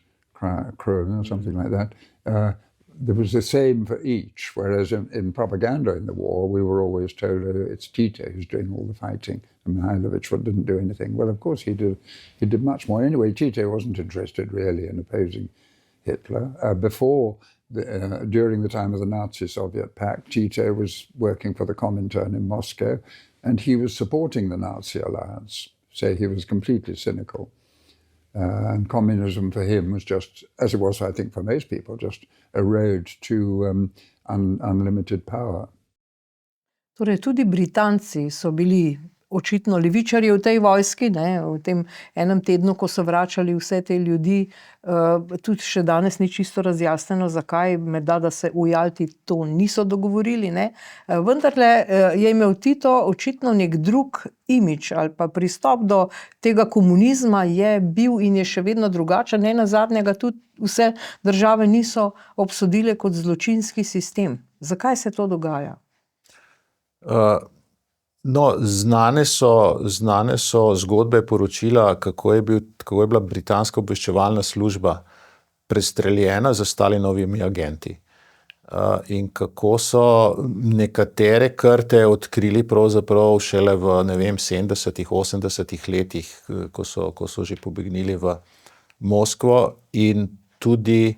kroner or something like that. There was the same for each, whereas in propaganda in the war, we were always told it's Tito who's doing all the fighting, and Mihajlović didn't do anything. Well, of course, he did much more. Anyway, Tito wasn't interested really in opposing Hitler. During the time of the Nazi-Soviet pact, Tito was working for the Comintern in Moscow, and he was supporting the Nazi alliance. So he was completely cynical. And communism for him was just, as it was, I think, for most people, just a road to unlimited power. Torej, tudi Britanci so bili očitno levičarji v tej vojski, v tem enem tednu, ko so vračali vse te ljudi, tudi še danes ni čisto razjasneno, zakaj, menda, da se v Jalti to niso dogovorili, vendarle je imel Tito očitno nek drug imidž ali pa pristop do tega komunizma je bil in je še vedno drugačen, nenazadnje ga tudi vse države niso obsodile kot zločinski sistem. Zakaj se to dogaja? Znane so zgodbe, poročila, kako je bila britanska obveščevalna služba prestreljena za Stalinovimi agenti. In kako so nekatere krte odkrili pravzaprav šele v, 70-ih, 80-ih letih, ko so že pobegnili v Moskvo, in tudi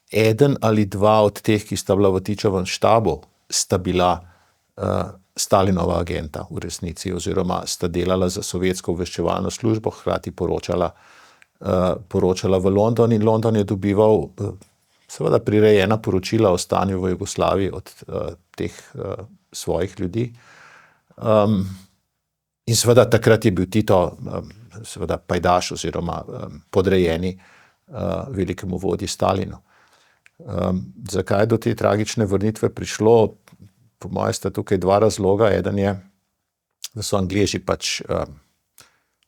eden ali dva od teh, ki sta bila v Tičovem štabu, sta bila Stalinova agenta v resnici, oziroma sta delala za sovjetsko obveščevalno službo, hkrati poročala v London, in London je dobival seveda prirejena poročila o stanju v Jugoslaviji od teh svojih ljudi. In seveda takrat je bil Tito seveda pajdaš oziroma podrejeni velikemu vodji Stalinu. Zakaj je do te tragične vrnitve prišlo? Po mojem sta tukaj dva razloga. Eden je, da so Angleži pač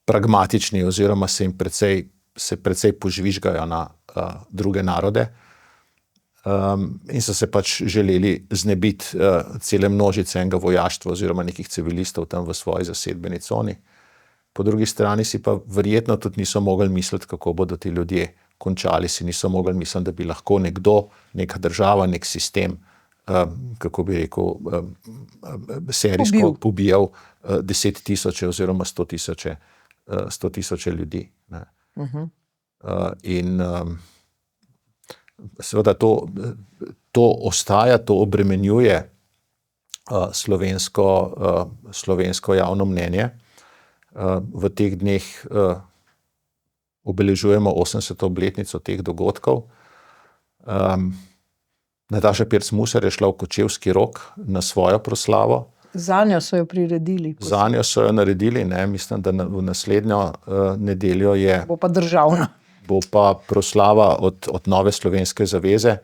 pragmatični oziroma se precej požvižgajo na druge narode in so se pač želeli znebiti cele množice enega vojaštva oziroma nekih civilistov tam v svoji zasedbeni coni. Po drugi strani si pa verjetno tudi niso mogli misliti, kako bodo ti ljudje končali, si niso mogli misliti, da bi lahko nekdo, neka država, nek sistem, kako bi rekel, serijsko pobijal 10.000 oziroma 100.000 ljudi. In seveda to ostaja, to obremenjuje slovensko javno mnenje. V teh dneh obeležujemo 80. obletnico teh dogodkov. Nataša Pirc Musar je šla v Kočevski Rog na svojo proslavo. Zanjo so jo priredili. Zanjo so jo naredili, ne, mislim, da v naslednjo nedeljo Bo pa državna. Bo pa proslava od Nove slovenske zaveze.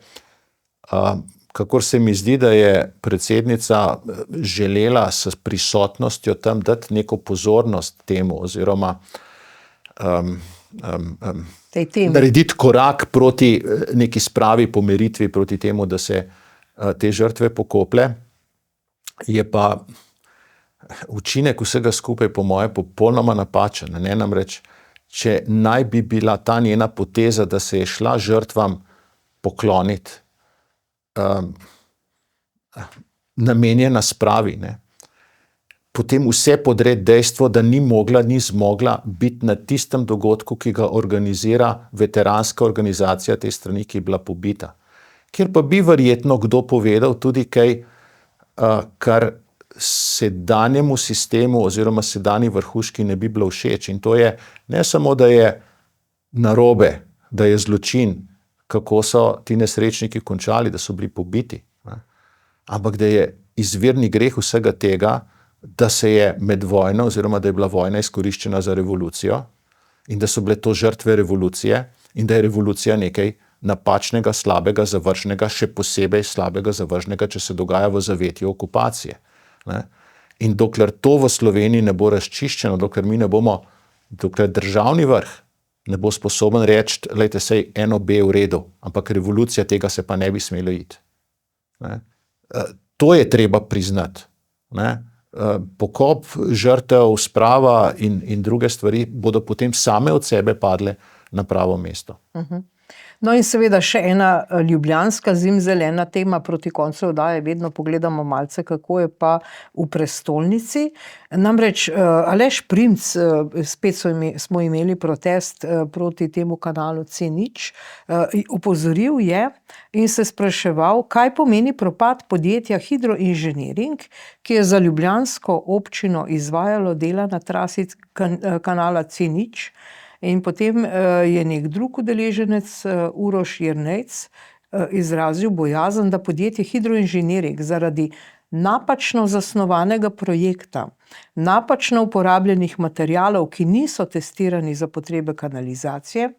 Kakor se mi zdi, da je predsednica želela s prisotnostjo tam dati neko pozornost temu oziroma narediti korak proti neki spravi pomiritvi, proti temu, da se te žrtve pokoplje, je pa učinek vsega skupaj po moje popolnoma napačen. Ne, namreč, če naj bi bila ta njena poteza, da se je šla žrtvam pokloniti, namenjena spravi, ne, potem vse podre dejstvo, da ni zmogla biti na tistem dogodku, ki ga organizira veteranska organizacija te strani, ki je bila pobita. Kjer pa bi verjetno kdo povedal tudi kaj, kar sedanjemu sistemu oziroma sedanji vrhuški ne bi bilo všeč. In to je ne samo, da je narobe, da je zločin, kako so ti nesrečniki končali, da so bili pobiti, ne, ampak da je izvirni greh vsega tega, da se je med vojno oziroma da je bila vojna izkoriščena za revolucijo in da so bile to žrtve revolucije in da je revolucija nekaj napačnega, slabega, zavržnega, še posebej slabega, zavržnega, če se dogaja v zavetju okupacije. Ne. In dokler to v Sloveniji ne bo razčiščeno, dokler državni vrh ne bo sposoben reči, glejte, sej eno B v redu, ampak revolucija tega se pa ne bi smelo iti. Ne. To je treba priznati. Ne. Pokop žrtev, sprava in druge stvari bodo potem same od sebe padle na pravo mesto. No in seveda še ena ljubljanska zimzelena tema proti koncu oddaje, vedno pogledamo malce, kako je pa v prestolnici. Namreč Aleš Primc, spet smo imeli protest proti temu kanalu C0, opozoril je in se spraševal, kaj pomeni propad podjetja Hidroinženiring, ki je za ljubljansko občino izvajalo dela na trasi kanala C0. In potem je nek drug udeleženec, Uroš Jernejc, izrazil bojazen, da podjetje Hidroinženiring zaradi napačno zasnovanega projekta, napačno uporabljenih materialov, ki niso testirani za potrebe kanalizacije,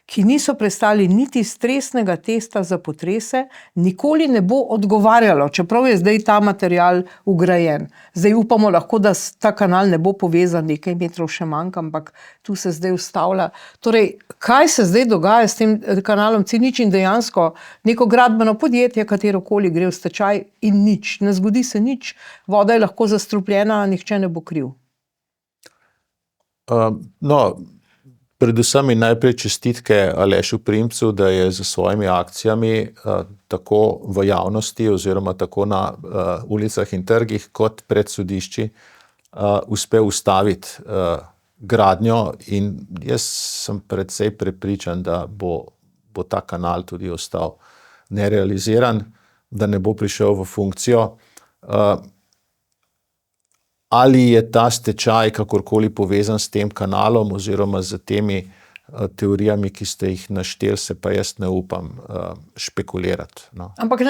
ki niso prestali niti stresnega testa za potrese, nikoli ne bo odgovarjalo, čeprav je zdaj ta material vgrajen. Zdaj upamo lahko, da ta kanal ne bo povezan, nekaj metrov še manjka, ampak tu se zdaj ustavlja. Torej, kaj se zdaj dogaja s tem kanalom C0 in dejansko neko gradbeno podjetje, katerokoli gre v stečaj in nič, ne zgodi se nič, voda je lahko zastrupljena, nihče ne bo kriv. Predvsem in najprej čestitke Alešu Primcu, da je z svojimi akcijami tako v javnosti oziroma tako na ulicah in trgih kot pred sodišči uspel ustaviti gradnjo in jaz sem precej prepričan, da bo ta kanal tudi ostal nerealiziran, da ne bo prišel v funkcijo. Ali je ta stečaj kakorkoli povezan s tem kanalom oziroma z temi teorijami, ki ste jih našteli, se pa jaz ne upam špekulirati. No. Ampak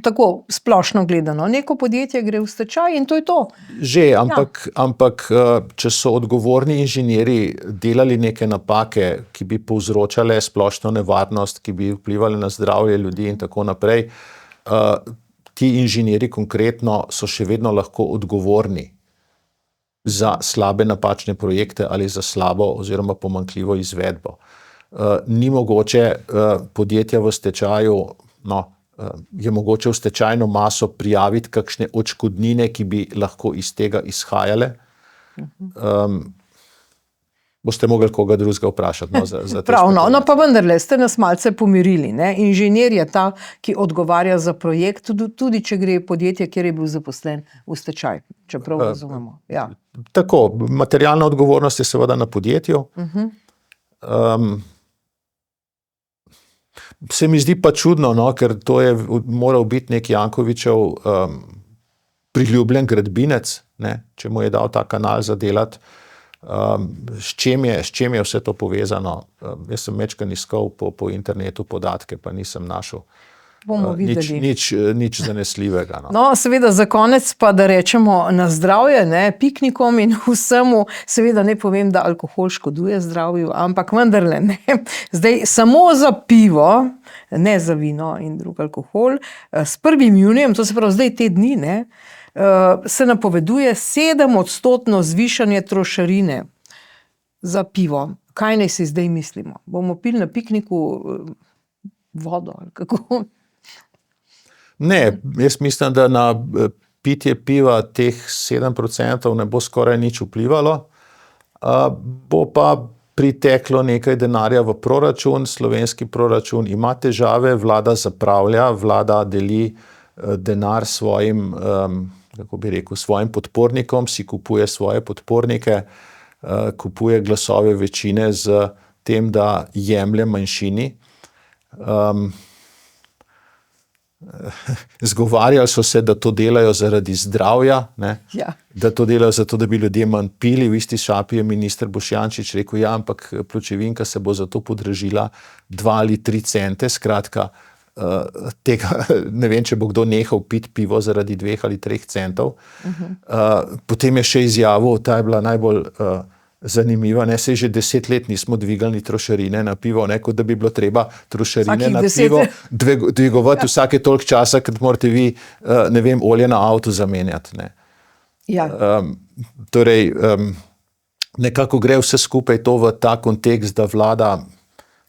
tako splošno gledano, neko podjetje gre v stečaj in to je to. Že, ampak če so odgovorni inženirji delali neke napake, ki bi povzročale splošno nevarnost, ki bi vplivali na zdravje ljudi in tako naprej, ti inženirji konkretno so še vedno lahko odgovorni za slabe napačne projekte ali za slabo oziroma pomanjkljivo izvedbo. Ni mogoče podjetja v stečaju, je mogoče v stečajno maso prijaviti kakšne odškodnine, ki bi lahko iz tega izhajale. Boste mogli koga drugega vprašati. Za Pravno, pa vendarle ste nas malce pomirili. Ne? Inženir je ta, ki odgovarja za projekt, tudi če gre podjetje, kjer je bil zaposlen v stečaj, čeprav razumemo. Ja. Tako, materialna odgovornost je seveda na podjetju. Se mi zdi pa čudno, ker to je moral biti nek Jankovićev priljubljen gradbinec, ne, če mu je dal ta kanal zadelati. S čem je vse to povezano? Jaz sem večkrat iskal po internetu podatke, pa nisem našel Bomo videli. nič zanesljivega. No, seveda za konec pa, da rečemo na zdravje, ne, piknikom in vsemu, seveda ne povem, da alkohol škoduje zdravju, ampak vendarle ne. Zdaj, samo za pivo, ne za vino in drug alkohol, s 1. junijem, to se pravi zdaj te dni, ne, se napoveduje 7% zvišanje trošarine za pivo. Kaj naj si zdaj mislimo? Bomo pili na pikniku vodo ali kako? Ne, jaz mislim, da na pitje piva teh 7% ne bo skoraj nič vplivalo. Bo pa priteklo nekaj denarja v proračun, slovenski proračun ima težave, vlada zapravlja, vlada deli denar svojim, kako bi rekel, svojim podpornikom, si kupuje svoje podpornike, kupuje glasove večine z tem, da jemlje manjšini. Zgovarjali so se, da to delajo zaradi zdravja, ne? Ja. Da to delajo zato, da bi ljudje manj pili. V isti šapi je minister Boštjančič rekel, ja, ampak pločevinka se bo zato podražila 2 ali 3 cente, skratka, tega, ne vem, če bo kdo nehal piti pivo zaradi 2 ali 3 centov. Potem je še izjavil, ta je bila najbolj zanimiva, ne, saj že 10 let nismo dvigali trošarine na pivo, ne, kot da bi bilo treba trošarine na pivo dvigovati vsake toliko časa, kad morate vi, ne vem, olje na avtu zamenjati, ne. Ja. Torej, nekako gre vse skupaj to v ta kontekst, da vlada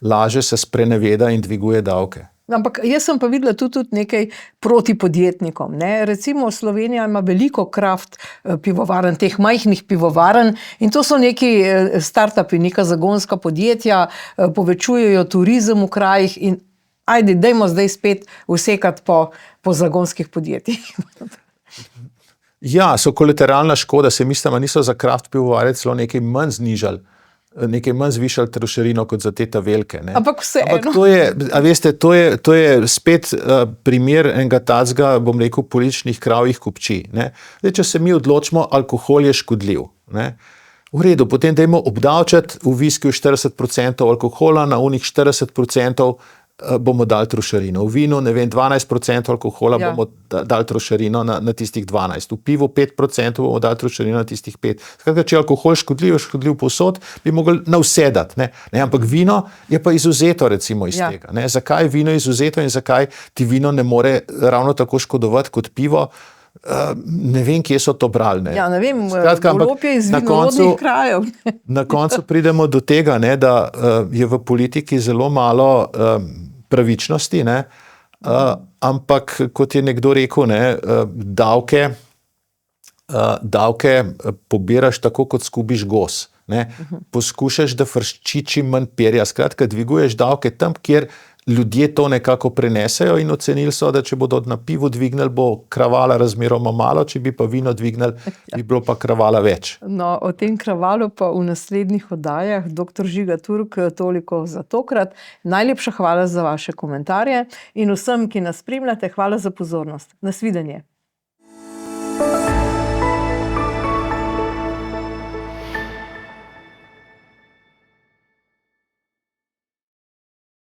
laže, se spreneveda in dviguje davke. Ampak jaz sem pa videla tudi nekaj proti podjetnikom, ne. Recimo Slovenija ima veliko kraft pivovarn, teh majhnih pivovarn in to so neki startupi, neka zagonska podjetja, povečujejo turizem v krajih in ajde, dajmo zdaj spet usekati po zagonskih podjetjih. Ja, so kolateralna škoda, se mislim, niso za kraft pivovarje celo nekaj manj znižali, nekaj manj zvišali trošarino kot za te velike. Ne? Ampak vseeno. Ampak to je, a veste, to je spet primer enega tacga, bom rekel, političnih kravjih kupčij. Ne? Zdaj, če se mi odločimo, alkohol je škodljiv. Ne? V redu, potem dajmo obdavčati v viskiju 40% alkohola, na unih 40% bomo dali trošarino. V vinu, ne vem, 12% alkohola bomo dali trošarino na tistih 12%. V pivu 5% bomo dali trošarino na tistih 5%. Skratka, če je alkohol škodljiv povsod, bi mogli na vse dati. Ne? Ampak vino je pa izuzeto recimo iz tega. Ne? Zakaj je vino izuzeto in zakaj ti vino ne more ravno tako škodovati kot pivo? Ne vem, kje so to brali. Ne? Ja, ne vem, Golob je iz vinorodnih krajev. Na koncu pridemo do tega, ne, da je v politiki zelo malo pravičnosti, ne, ampak kot je nekdo rekel, ne, davke pobiraš tako, kot skubiš gos. Ne. Poskušaš, da fršči čim manj perja. Skratka, dviguješ davke tam, kjer ljudje to nekako prenesejo in ocenili so, da če bodo na pivu dvignili, bo kravala razmeroma malo, če bi pa vino dvignili, bi bilo pa kravala več. No, o tem kravalu pa v naslednjih oddajah. Dr. Žiga Turk, toliko za tokrat. Najlepša hvala za vaše komentarje in vsem, ki nas spremljate, hvala za pozornost. Nasvidenje.